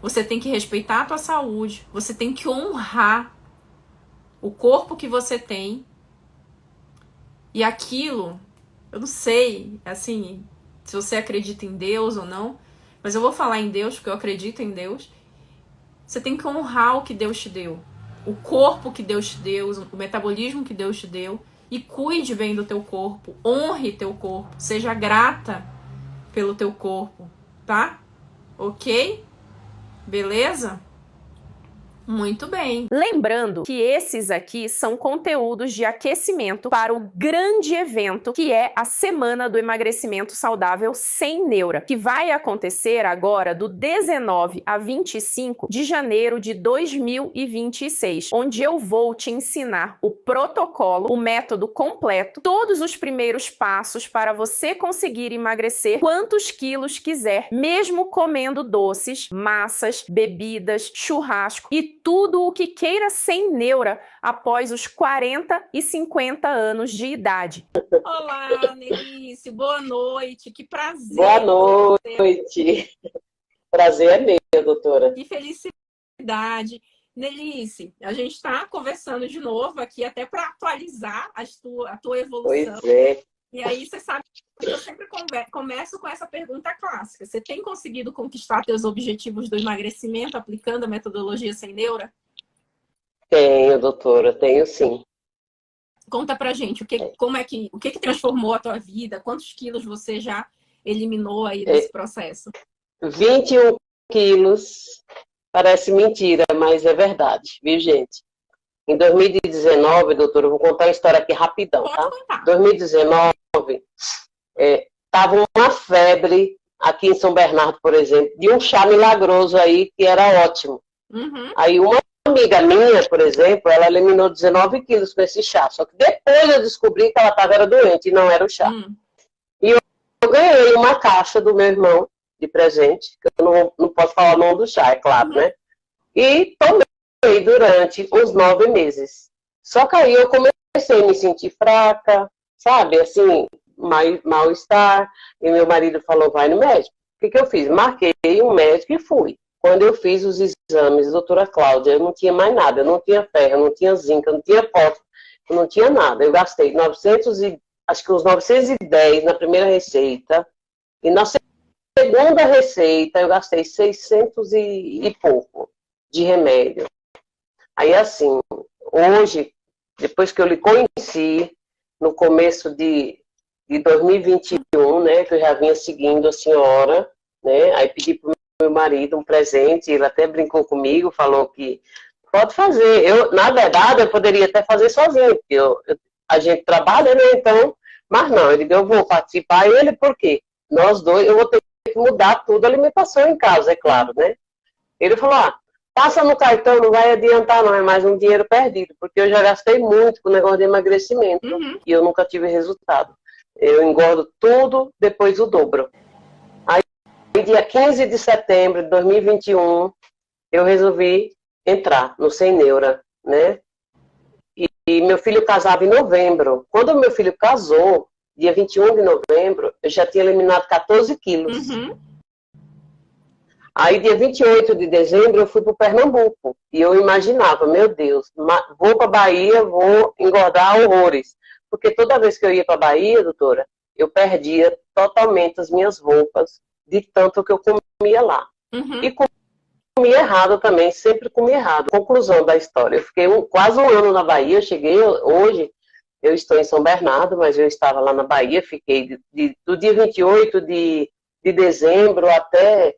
Você tem que respeitar a tua saúde. Você tem que honrar o corpo que você tem. E aquilo, eu não sei, assim, se você acredita em Deus ou não, mas eu vou falar em Deus porque eu acredito em Deus. Você tem que honrar o que Deus te deu. O corpo que Deus te deu, o metabolismo que Deus te deu. E cuide bem do teu corpo. Honre teu corpo. Seja grata pelo teu corpo, tá? Ok? Beleza? Muito bem. Lembrando que esses aqui são conteúdos de aquecimento para o grande evento que é a Semana do Emagrecimento Saudável Sem Neura, que vai acontecer agora do 19 a 25 de janeiro de 2026, onde eu vou te ensinar o protocolo, o método completo, todos os primeiros passos para você conseguir emagrecer quantos quilos quiser, mesmo comendo doces, massas, bebidas, churrasco e tudo o que queira sem neura após os 40 e 50 anos de idade. Olá, Nelício, boa noite, que prazer. Boa noite. Prazer é meu, doutora. Que felicidade. Nelício, a gente está conversando de novo aqui até para atualizar a tua evolução. Pois é. E aí você sabe que eu sempre começo com essa pergunta clássica. Você tem conseguido conquistar teus objetivos do emagrecimento aplicando a metodologia sem neura? Tenho, doutora, tenho sim. Conta pra gente o que transformou a tua vida, quantos quilos você já eliminou aí desse processo? 21 quilos, parece mentira, mas é verdade, viu, gente? Em 2019, doutora, eu vou contar a história aqui rapidão, tá? Pode contar. 2019, tava uma febre aqui em São Bernardo, por exemplo, de um chá milagroso aí que era ótimo. Uhum. Aí uma amiga minha, por exemplo, ela eliminou 19 quilos com esse chá. Só que depois eu descobri que ela estava doente e não era o chá. E eu ganhei uma caixa do meu irmão de presente, que eu não posso falar o nome do chá, é claro, né? E tomei durante uns 9 meses. Só que aí eu comecei a me sentir fraca, sabe? Assim, mal-estar. E meu marido falou, vai no médico. O que eu fiz? Marquei um médico e fui. Quando eu fiz os exames, doutora Cláudia, eu não tinha mais nada. Eu não tinha ferro, eu não tinha zinco, eu não tinha fósforo, eu não tinha nada. Eu gastei acho que uns 910 na primeira receita. E na segunda receita, eu gastei 600 e pouco de remédio. Aí, assim, hoje, depois que eu lhe conheci, no começo de 2021, né, que eu já vinha seguindo a senhora, né, aí pedi para o meu marido um presente, ele até brincou comigo, falou que pode fazer. Na verdade, eu poderia até fazer sozinho, porque a gente trabalha, né, então, mas não, ele disse, eu vou participar, e ele, por quê? Nós dois, eu vou ter que mudar tudo a alimentação em casa, é claro, né? Ele falou, passa no cartão, não vai adiantar não, é mais um dinheiro perdido, porque eu já gastei muito com o negócio de emagrecimento, e eu nunca tive resultado. Eu engordo tudo, depois o dobro. Aí, dia 15 de setembro de 2021, eu resolvi entrar no Sem Neura, né? E meu filho casava em novembro. Quando meu filho casou, dia 21 de novembro, eu já tinha eliminado 14 quilos. Uhum. Aí, dia 28 de dezembro, eu fui para o Pernambuco. E eu imaginava, meu Deus, vou para a Bahia, vou engordar horrores. Porque toda vez que eu ia para a Bahia, doutora, eu perdia totalmente as minhas roupas, de tanto que eu comia lá. Uhum. E comia errado também, sempre comi errado. Conclusão da história, eu fiquei quase um ano na Bahia, cheguei hoje, eu estou em São Bernardo, mas eu estava lá na Bahia, fiquei do dia 28 de dezembro até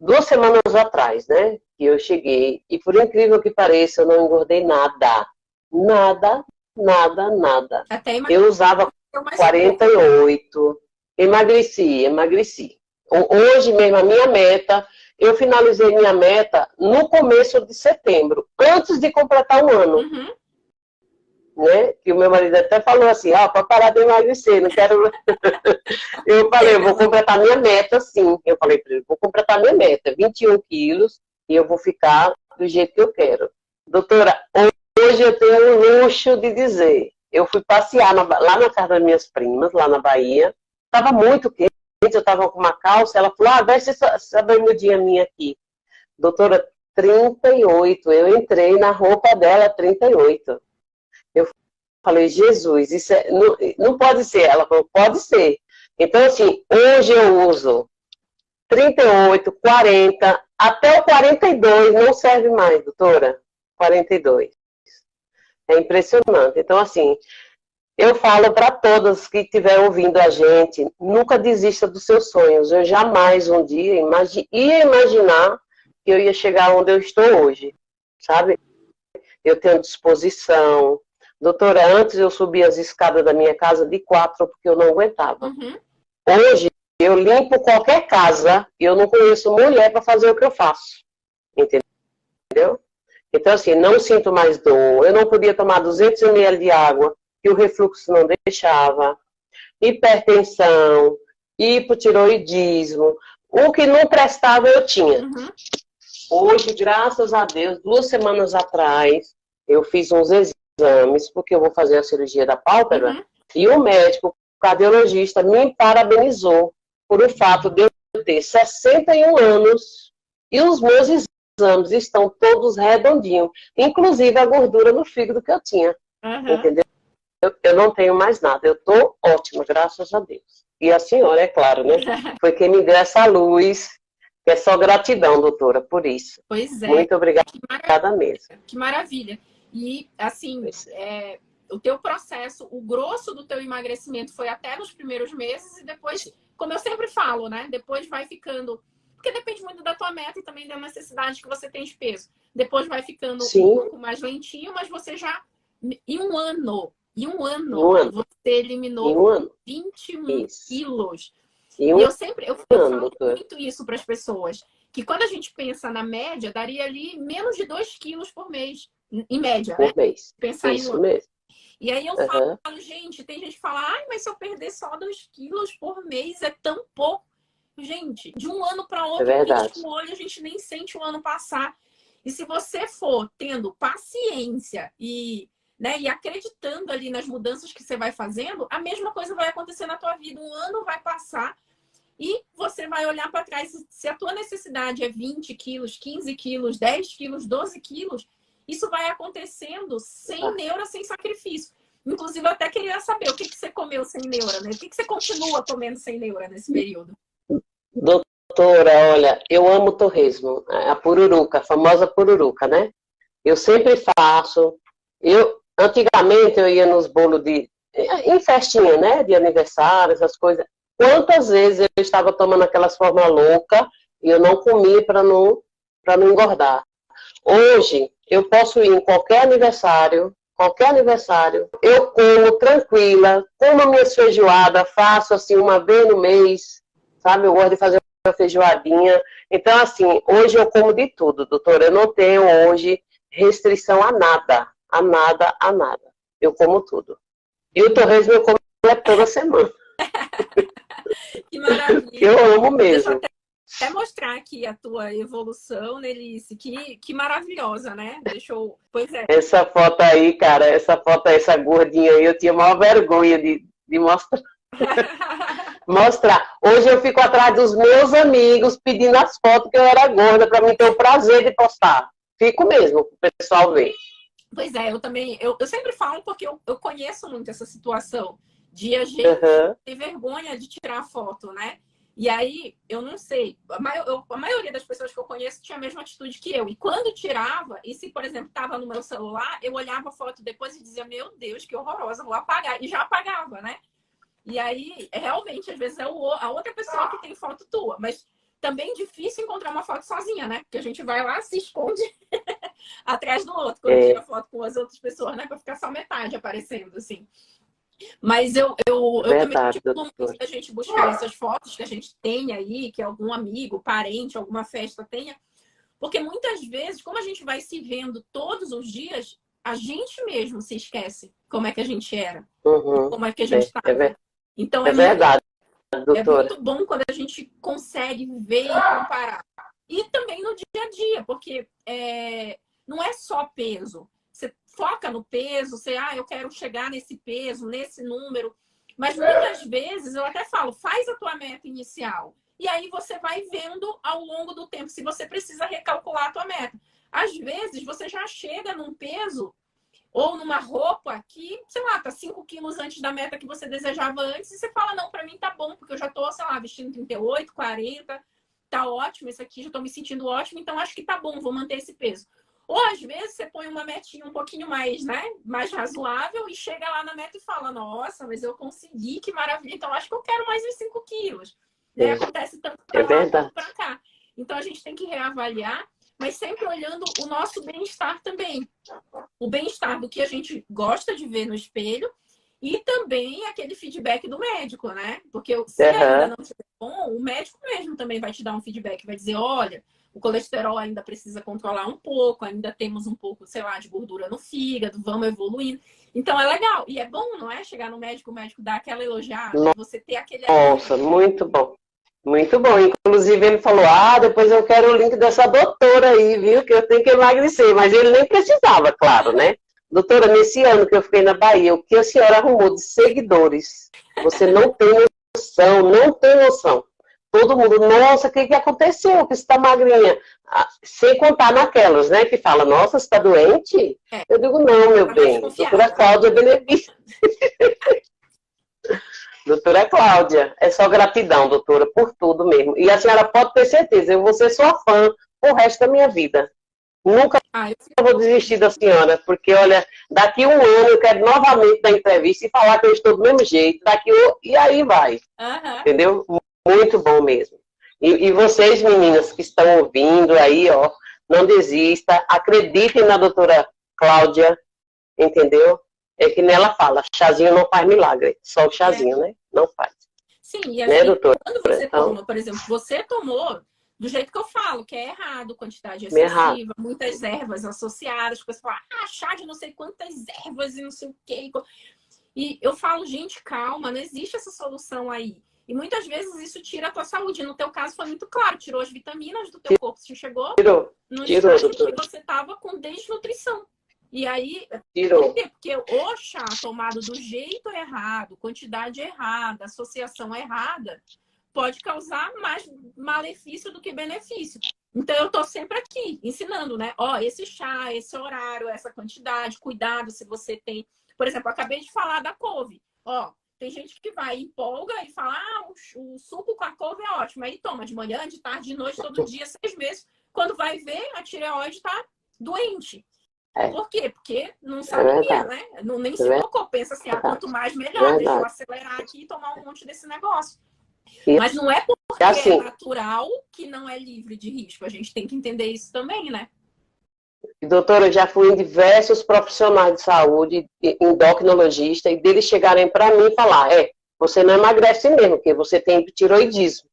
2 semanas atrás, né, que eu cheguei. E por incrível que pareça, eu não engordei nada. Nada, nada, nada. Eu usava 48, emagreci. Hoje mesmo, a minha meta, eu finalizei minha meta no começo de setembro, antes de completar um ano. Uhum. Né? Que o meu marido até falou assim, para parar de emagrecer, não quero... Eu falei, eu vou completar minha meta, sim. Eu falei para ele, vou completar minha meta, 21 quilos, e eu vou ficar do jeito que eu quero. Doutora, hoje eu tenho o luxo de dizer, eu fui passear lá na casa das minhas primas, lá na Bahia, estava muito quente, eu estava com uma calça, ela falou, veste essa bermudinha minha aqui. Doutora, 38, eu entrei na roupa dela, 38. Eu falei, Jesus, isso não pode ser. Ela falou, pode ser. Então, assim, hoje eu uso 38, 40, até o 42 não serve mais, doutora. 42. É impressionante. Então, assim, eu falo para todas que estiver ouvindo a gente, nunca desista dos seus sonhos. Eu jamais um dia ia imaginar que eu ia chegar onde eu estou hoje, sabe? Eu tenho disposição. Doutora, antes eu subia as escadas da minha casa de 4 porque eu não aguentava. Uhum. Hoje, eu limpo qualquer casa e eu não conheço mulher para fazer o que eu faço. Entendeu? Então, assim, não sinto mais dor. Eu não podia tomar 200 ml de água, que o refluxo não deixava. Hipertensão, hipotiroidismo. O que não prestava, eu tinha. Uhum. Hoje, graças a Deus, 2 semanas atrás, eu fiz uns exames, porque eu vou fazer a cirurgia da pálpebra, Uhum. e o médico, o cardiologista, me parabenizou por o fato de eu ter 61 anos e os meus exames estão todos redondinhos, inclusive a gordura no fígado que eu tinha, entendeu? Eu não tenho mais nada, eu tô ótima, graças a Deus. E a senhora, é claro, né? Foi quem me deu essa luz, que é só gratidão, doutora, por isso. Pois é. Muito obrigada mesmo. Que maravilha. E, assim, o teu processo, o grosso do teu emagrecimento foi até nos primeiros meses e depois, como eu sempre falo, né? Depois vai ficando... Porque depende muito da tua meta e também da necessidade que você tem de peso. Depois vai ficando um pouco mais lentinho, mas você já... Em um ano, você eliminou 21 quilos. E eu falo muito isso para as pessoas. Que quando a gente pensa na média, daria ali menos de 2 quilos por mês. Em média, por né? Mês. Pensar isso mesmo. E aí eu falo, gente, tem gente que fala, mas se eu perder só 2 quilos por mês é tão pouco. Gente, de um ano para outro, pisca o olho, a gente nem sente o ano passar. E se você for tendo paciência e acreditando ali nas mudanças que você vai fazendo, a mesma coisa vai acontecer na tua vida. Um ano vai passar e você vai olhar para trás. Se a tua necessidade é 20 quilos, 15 quilos, 10 quilos, 12 quilos, isso vai acontecendo sem neura, sem sacrifício. Inclusive, eu até queria saber o que você comeu sem neura, né? O que você continua comendo sem neura nesse período? Doutora, olha, eu amo torresmo, a pururuca, a famosa pururuca, né? Eu sempre faço. Antigamente eu ia nos bolos em festinha, né? De aniversário, essas coisas. Quantas vezes eu estava tomando aquelas formas loucas e eu não comia para não engordar. Hoje, eu posso ir em qualquer aniversário, eu como tranquila, como minhas feijoadas, faço assim uma vez no mês, sabe? Eu gosto de fazer uma feijoadinha. Então, assim, hoje eu como de tudo, doutora. Eu não tenho hoje restrição a nada. Eu como tudo. E o torresmo eu como toda semana. Que maravilha. Eu amo mesmo. Deixa eu até até mostrar aqui a tua evolução, Nelice, que maravilhosa, né? Pois é. Essa foto aí, cara, essa gordinha aí, eu tinha maior vergonha de mostrar. Mostrar. Hoje eu fico atrás dos meus amigos pedindo as fotos que eu era gorda, para mim ter o prazer de postar. Fico mesmo, para o pessoal ver. Pois é, eu também, eu sempre falo porque eu conheço muito essa situação de a gente ter vergonha de tirar foto, né? E aí, eu não sei, a maioria das pessoas que eu conheço tinha a mesma atitude que eu. E quando tirava, e se, por exemplo, estava no meu celular, eu olhava a foto depois e dizia, meu Deus, que horrorosa, vou apagar. E já apagava, né? E aí, realmente, às vezes é a outra pessoa que tem foto tua. Mas também é difícil encontrar uma foto sozinha, né? Porque a gente vai lá, se esconde atrás do outro, quando tira foto com as outras pessoas, né? Pra ficar só metade aparecendo, assim. Mas eu também estimulo muito a gente buscar essas fotos que a gente tem aí, que algum amigo, parente, alguma festa tenha. Porque muitas vezes, como a gente vai se vendo todos os dias, a gente mesmo se esquece como é que a gente era. Como é que a gente estava. Então, verdade, doutora. É muito bom quando a gente consegue ver e comparar. E também no dia a dia, porque não é só peso. Você foca no peso, eu quero chegar nesse peso, nesse número. Mas muitas vezes, eu até falo, faz a tua meta inicial. E aí você vai vendo ao longo do tempo se você precisa recalcular a tua meta. Às vezes, você já chega num peso ou numa roupa que, sei lá, tá 5 quilos antes da meta que você desejava antes. E você fala, não, pra mim tá bom, porque eu já tô, sei lá, vestindo 38, 40. Tá ótimo, esse aqui já tô me sentindo ótimo, então acho que tá bom, vou manter esse peso. Ou às vezes você põe uma metinha um pouquinho mais, né, mais razoável e chega lá na meta e fala, nossa, mas eu consegui, que maravilha, então acho que eu quero mais uns 5 quilos. Né? Acontece tanto pra lá quanto pra cá. Então a gente tem que reavaliar, mas sempre olhando o nosso bem-estar também. O bem-estar do que a gente gosta de ver no espelho e também aquele feedback do médico, né? Porque se ainda não estiver bom, o médico mesmo também vai te dar um feedback, vai dizer, olha, o colesterol ainda precisa controlar um pouco, ainda temos um pouco, sei lá, de gordura no fígado, vamos evoluindo. Então é legal. E é bom, não é? Chegar no médico, o médico dá aquela elogiada, você ter aquele... Nossa, muito bom. Muito bom. Inclusive, ele falou, depois eu quero o link dessa doutora aí, viu? Que eu tenho que emagrecer. Mas ele nem precisava, claro, né? Doutora, nesse ano que eu fiquei na Bahia, o que a senhora arrumou de seguidores? Você não tem noção, não tem noção. Todo mundo, nossa, o que aconteceu? Que você está magrinha? Sem contar naquelas, né? Que fala, nossa, você está doente? Eu digo, não, meu bem. Doutora Cláudia Benevista. Doutora Cláudia, é só gratidão, doutora, por tudo mesmo. E a senhora pode ter certeza, eu vou ser sua fã o resto da minha vida. Nunca vou desistir da senhora, porque, olha, daqui um ano eu quero novamente dar entrevista e falar que eu estou do mesmo jeito, e aí vai. Entendeu? Muito bom mesmo. E vocês, meninas, que estão ouvindo aí, ó, não desista, acreditem na doutora Cláudia, entendeu? É que nela fala, chazinho não faz milagre, só o chazinho, né? Não faz. Sim, e assim, quando você toma, por exemplo, você tomou do jeito que eu falo, que é errado, quantidade excessiva, muitas ervas associadas, você fala, chá de não sei quantas ervas e não sei o quê. E eu falo, gente, calma, não existe essa solução aí. E muitas vezes isso tira a tua saúde. No teu caso foi muito claro, tirou as vitaminas do teu corpo. Você chegou no estágio que você estava com desnutrição. E aí, por quê? Porque o chá tomado do jeito errado, quantidade errada, associação errada, pode causar mais malefício do que benefício. Então, eu tô sempre aqui, ensinando, né? Esse chá, esse horário, essa quantidade, cuidado se você tem... Por exemplo, eu acabei de falar da couve. Tem gente que vai, empolga e fala, o suco com a couve é ótimo. Aí toma de manhã, de tarde, de noite, todo dia, 6 meses. Quando vai ver, a tireoide tá doente. Por quê? Porque não sabia, né? Nem se tocou. Pensa assim, quanto mais melhor. Deixa eu acelerar aqui e tomar um monte desse negócio. Mas não é porque é natural que não é livre de risco. A gente tem que entender isso também, né? Doutora, eu já fui em diversos profissionais de saúde, endocrinologista, e deles chegarem para mim e falar, você não emagrece mesmo, porque você tem tiroidismo.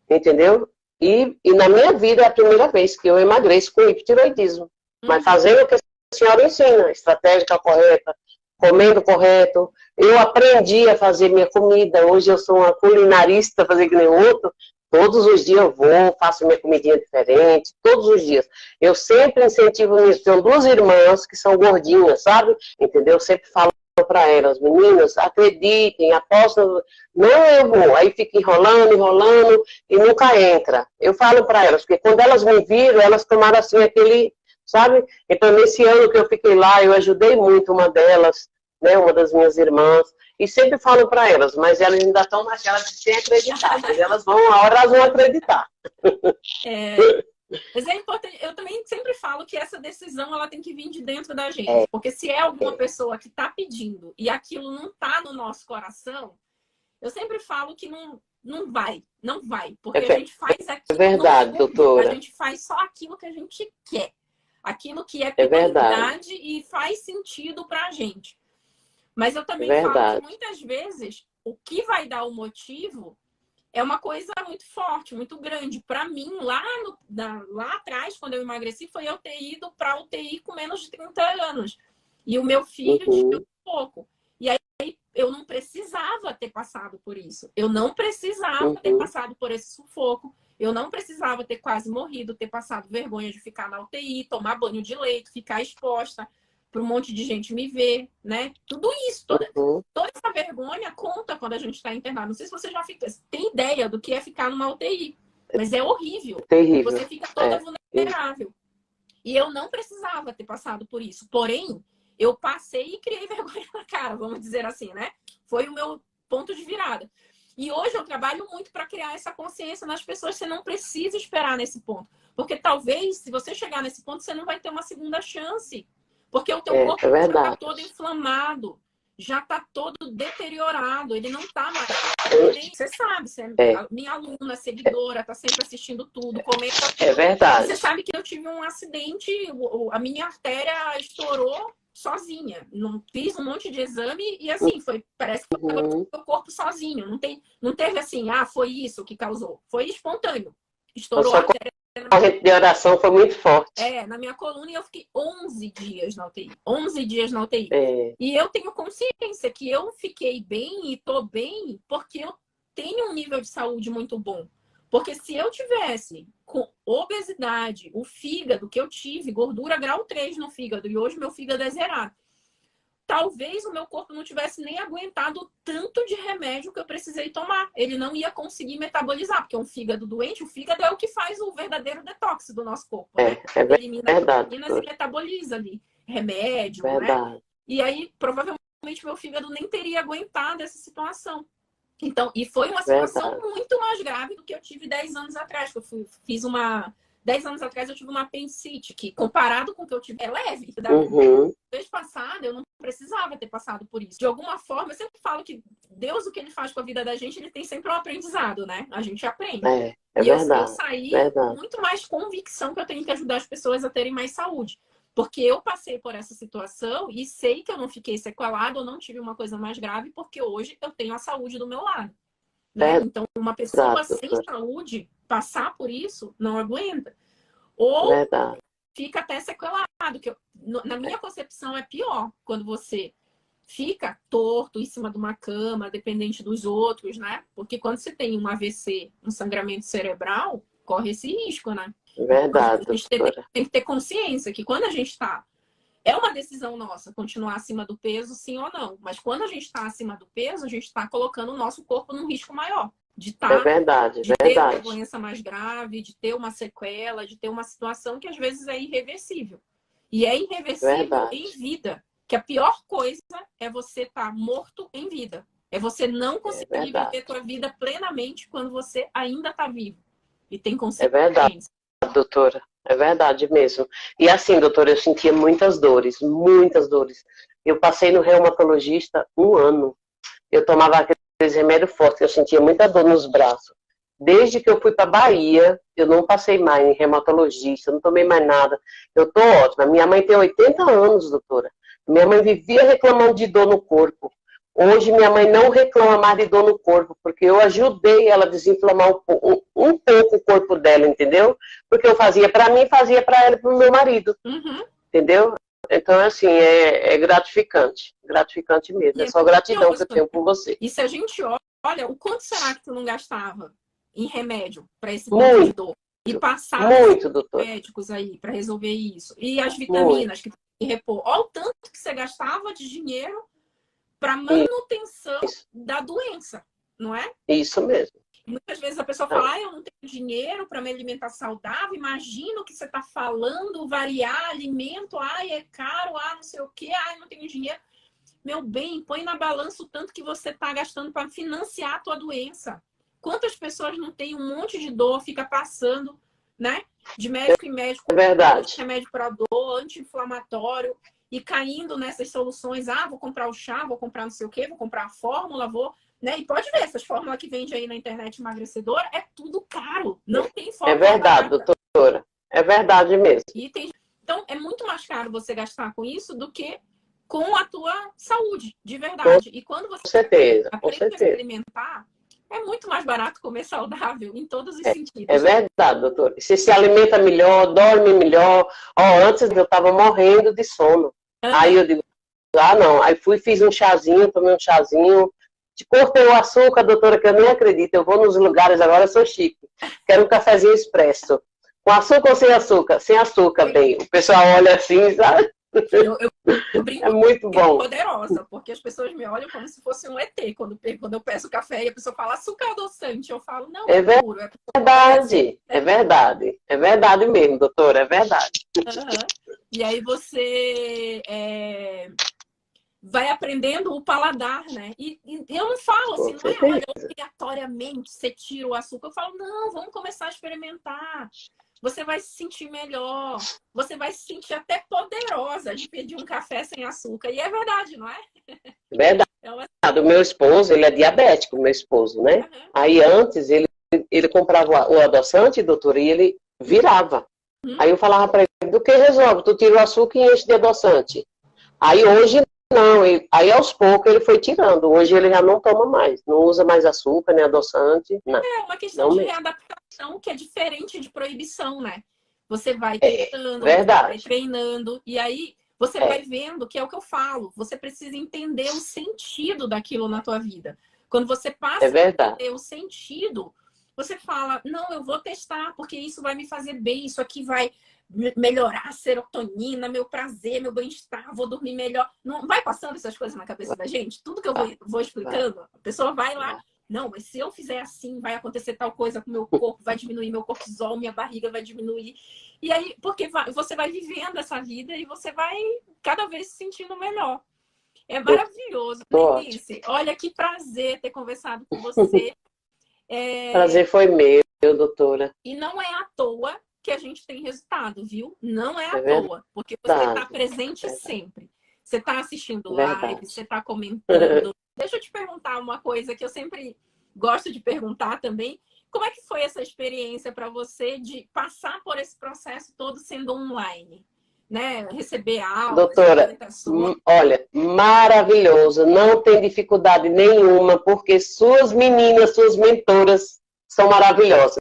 Entendeu? E na minha vida é a primeira vez que eu emagreço com hipotiroidismo. Mas fazendo o que a senhora ensina, estratégia correta, comendo correto. Eu aprendi a fazer minha comida. Hoje eu sou uma culinarista, fazer que nem outro. Todos os dias eu vou, faço minha comidinha diferente, todos os dias. Eu sempre incentivo nisso. Tenho duas irmãs que são gordinhas, sabe? Entendeu? Eu sempre falo para elas, meninas, acreditem, apostam. Não, eu vou. Aí fica enrolando, enrolando e nunca entra. Eu falo para elas, porque quando elas me viram, elas tomaram assim aquele, sabe? Então, nesse ano que eu fiquei lá, eu ajudei muito uma delas, né? Uma das minhas irmãs. E sempre falo para elas, mas elas ainda estão naquela de sem acreditar. Mas elas vão, a hora elas vão acreditar. Mas é importante, eu também sempre falo que essa decisão ela tem que vir de dentro da gente. Porque se é alguma pessoa que está pedindo e aquilo não está no nosso coração, eu sempre falo que não vai. Porque a gente faz aquilo. É verdade, doutora. A gente faz só aquilo que a gente quer. Aquilo que é prioridade e faz sentido para a gente. Mas eu também falo que muitas vezes o que vai dar o motivo é uma coisa muito forte, muito grande. Para mim, lá atrás, quando eu emagreci, foi eu ter ido para a UTI com menos de 30 anos. E o meu filho tinha pouco. E aí eu não precisava ter passado por isso. Eu não precisava ter passado por esse sufoco. Eu não precisava ter quase morrido, ter passado vergonha de ficar na UTI, tomar banho de leito, ficar exposta para um monte de gente me ver, né? Tudo isso, toda essa vergonha conta quando a gente está internado. Não sei se você já tem ideia do que é ficar numa UTI, mas é horrível. Terrível. Você fica toda vulnerável. E eu não precisava ter passado por isso. Porém, eu passei e criei vergonha na cara, vamos dizer assim, né? Foi o meu ponto de virada. E hoje eu trabalho muito para criar essa consciência nas pessoas. Você não precisa esperar nesse ponto. Porque talvez, se você chegar nesse ponto, você não vai ter uma segunda chance. Porque o teu corpo já está todo inflamado, já está todo deteriorado, ele não está mais. Você sabe, minha aluna, seguidora, está sempre assistindo tudo, comenta tudo. É verdade. Você sabe que eu tive um acidente, a minha artéria estourou sozinha. Não fiz um monte de exame e assim, parece que foi o meu corpo sozinho. Não teve assim, foi isso que causou. Foi espontâneo. Estourou a artéria. A gente de oração foi muito forte. Na minha coluna eu fiquei 11 dias na UTI. 11 dias na UTI. E eu tenho consciência que eu fiquei bem e tô bem porque eu tenho um nível de saúde muito bom. Porque se eu tivesse com obesidade, o fígado que eu tive, gordura grau 3 no fígado, e hoje meu fígado é zerado, talvez o meu corpo não tivesse nem aguentado o tanto de remédio que eu precisei tomar. Ele não ia conseguir metabolizar, porque um fígado doente, o fígado é o que faz o verdadeiro detox do nosso corpo. Né? Ele elimina toxinas e metaboliza ali remédio, né? E aí, provavelmente, meu fígado nem teria aguentado essa situação. Então, e foi uma situação muito mais grave do que eu tive 10 anos atrás, que eu fiz uma... 10 anos atrás eu tive uma apendicite, que comparado com o que eu tive, é leve. Da vez passada, eu não precisava ter passado por isso. De alguma forma, eu sempre falo que Deus, o que ele faz com a vida da gente, ele tem sempre um aprendizado, né? A gente aprende. Eu saí com muito mais convicção que eu tenho que ajudar as pessoas a terem mais saúde. Porque eu passei por essa situação e sei que eu não fiquei sequelada, eu não tive uma coisa mais grave, porque hoje eu tenho a saúde do meu lado. Né? Então, uma pessoa sem saúde, passar por isso, não aguenta. Ou fica até sequelado. Que na minha concepção, é pior quando você fica torto em cima de uma cama, dependente dos outros, né? Porque quando você tem um AVC, um sangramento cerebral, corre esse risco, né? Verdade. A gente tem que ter consciência que quando a gente está... É uma decisão nossa continuar acima do peso, sim ou não. Mas quando a gente está acima do peso, a gente está colocando o nosso corpo num risco maior. De ter uma doença mais grave, de ter uma sequela, de ter uma situação que às vezes é irreversível. E é irreversível em vida. Que a pior coisa é você estar morto em vida. É você não conseguir viver a sua vida plenamente quando você ainda está vivo. E tem consequências. É verdade, doutora. É verdade mesmo. E assim, doutora, eu sentia muitas dores, muitas dores. Eu passei no reumatologista 1 ano. Eu tomava aqueles remédios fortes, eu sentia muita dor nos braços. Desde que eu fui para Bahia, eu não passei mais em reumatologista, eu não tomei mais nada. Eu tô ótima. Minha mãe tem 80 anos, doutora. Minha mãe vivia reclamando de dor no corpo. Hoje minha mãe não reclama mais de dor no corpo, porque eu ajudei ela a desinflamar um pouco o corpo dela, entendeu? Porque eu fazia para mim, fazia para ela e para o meu marido, entendeu? Então, assim, é gratificante mesmo. É só gratidão que eu tenho por você. E se a gente olha, o quanto será que tu não gastava em remédio para esse tipo de dor. E passar médicos aí para resolver isso. E as vitaminas que tem que repor. Olha o tanto que você gastava de dinheiro para manutenção da doença, não é? Isso mesmo. Muitas vezes a pessoa fala, eu não tenho dinheiro para me alimentar saudável, imagina o que você está falando, variar alimento, é caro, não sei o quê, não tenho dinheiro. Meu bem, põe na balança o tanto que você está gastando para financiar a tua doença. Quantas pessoas não têm um monte de dor, fica passando, né? De médico em médico. É verdade. Remédio para dor, anti-inflamatório, e caindo nessas soluções. Vou comprar o chá, vou comprar não sei o quê, vou comprar a fórmula, né? E pode ver, essas fórmulas que vende aí na internet emagrecedora, é tudo caro. Não tem fórmula. É verdade, doutora. É verdade mesmo. Então, é muito mais caro você gastar com isso do que com a tua saúde, de verdade. E quando você aprende a se alimentar, é muito mais barato comer saudável em todos os sentidos. É verdade, doutora. Você se alimenta melhor, dorme melhor. Antes eu estava morrendo de sono. Aí eu digo, não. Aí fiz um chazinho, tomei um chazinho. Cortei o açúcar, doutora, que eu nem acredito. Eu vou nos lugares agora, eu sou chique. Quero um cafezinho expresso. Com açúcar ou sem açúcar? Sem açúcar, bem. O pessoal olha assim, sabe? Eu brinco, é muito bom. Poderosa, porque as pessoas me olham como se fosse um ET quando eu peço café e a pessoa fala açúcar adoçante. Eu falo, não, é puro. É verdade. É verdade mesmo, doutora, é verdade. E aí você vai aprendendo o paladar, né? E eu não falo assim, não é obrigatoriamente você tira o açúcar. Eu falo, não, vamos começar a experimentar. Você vai se sentir melhor, você vai se sentir até poderosa de pedir um café sem açúcar. E é verdade, não é? Verdade. O meu esposo, ele é diabético, meu esposo, né? Aí antes, ele comprava o adoçante, doutor, e ele virava. Aí eu falava para ele, do que resolve? Tu tira o açúcar e enche de adoçante. Aí hoje, não. Aí aos poucos ele foi tirando. Hoje ele já não toma mais. Não usa mais açúcar, nem adoçante, não. É uma questão de readaptação que é diferente de proibição, né? Você vai tentando, você vai treinando, e aí você vai vendo, que é o que eu falo, você precisa entender o sentido daquilo na tua vida. Quando você passa a entender o sentido, você fala, não, eu vou testar, porque isso vai me fazer bem, isso aqui vai melhorar a serotonina, meu prazer, meu bem-estar, vou dormir melhor. Não vai passando essas coisas na cabeça da gente? Tudo que eu vou explicando, a pessoa vai lá, não, mas se eu fizer assim, vai acontecer tal coisa com o meu corpo, vai diminuir meu cortisol, minha barriga vai diminuir. E aí, porque você vai vivendo essa vida e você vai cada vez se sentindo melhor. É maravilhoso, Denise. Olha que prazer ter conversado com você. Prazer foi meu, doutora. E não é à toa que a gente tem resultado, viu? Não é à toa, porque você está presente sempre. Você está assistindo live, você está comentando. Deixa eu te perguntar uma coisa que eu sempre gosto de perguntar também. Como é que foi essa experiência para você de passar por esse processo todo sendo online? Né? Receber aulas, doutora, olha, maravilhoso. Não tem dificuldade nenhuma, porque suas meninas, suas mentoras são maravilhosas.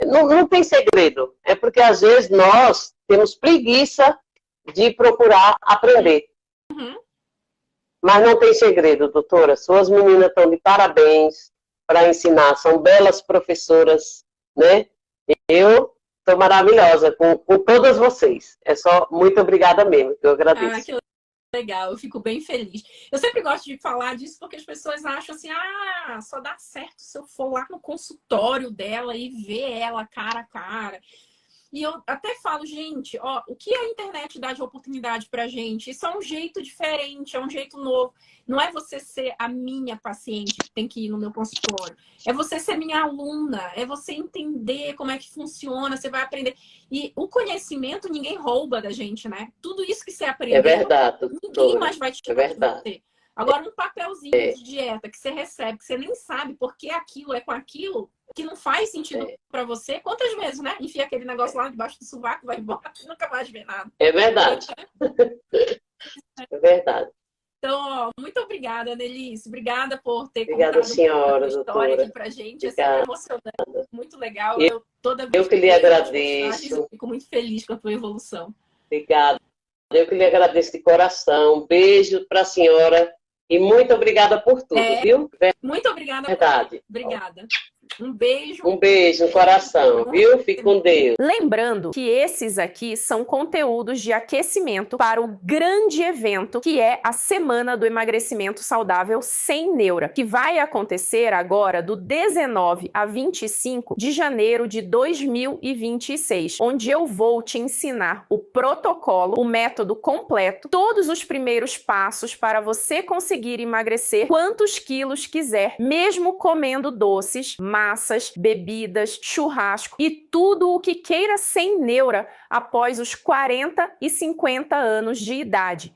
Não tem segredo. É porque, às vezes, nós temos preguiça de procurar aprender. Mas não tem segredo, doutora. Suas meninas estão de parabéns para ensinar. São belas professoras, né? Eu estou maravilhosa com todas vocês. É só muito obrigada mesmo, que eu agradeço. Que legal, eu fico bem feliz. Eu sempre gosto de falar disso porque as pessoas acham assim, só dá certo se eu for lá no consultório dela e ver ela cara a cara. E eu até falo, gente, o que a internet dá de oportunidade pra gente? Isso é um jeito diferente, é um jeito novo. Não é você ser a minha paciente que tem que ir no meu consultório. É você ser minha aluna, é você entender como é que funciona, você vai aprender. E o conhecimento ninguém rouba da gente, né? Tudo isso que você aprendeu, é verdade, ninguém mais vai te tirar de você. Agora, um papelzinho de dieta que você recebe, que você nem sabe por que aquilo é com aquilo, que não faz sentido para você, quantas vezes, né? Enfia aquele negócio lá debaixo do sovaco, vai embora, nunca mais vê nada. É verdade. É verdade. Então, muito obrigada, Denise. Obrigada por ter contado a história aqui pra gente. É sempre emocionante, muito legal. Toda vez que lhe agradeço. Eu fico muito feliz com a tua evolução. Obrigada. Eu que lhe agradeço de coração. Um beijo para a senhora. E muito obrigada por tudo, viu? Muito obrigada. Verdade. Obrigada. Um beijo. Um beijo no coração, viu? Fique com Deus. Lembrando que esses aqui são conteúdos de aquecimento para o grande evento que é a Semana do Emagrecimento Saudável Sem Neura, que vai acontecer agora do 19 a 25 de janeiro de 2026, onde eu vou te ensinar o protocolo, o método completo, todos os primeiros passos para você conseguir emagrecer quantos quilos quiser, mesmo comendo doces, massas, bebidas, churrasco e tudo o que queira sem neura após os 40 e 50 anos de idade.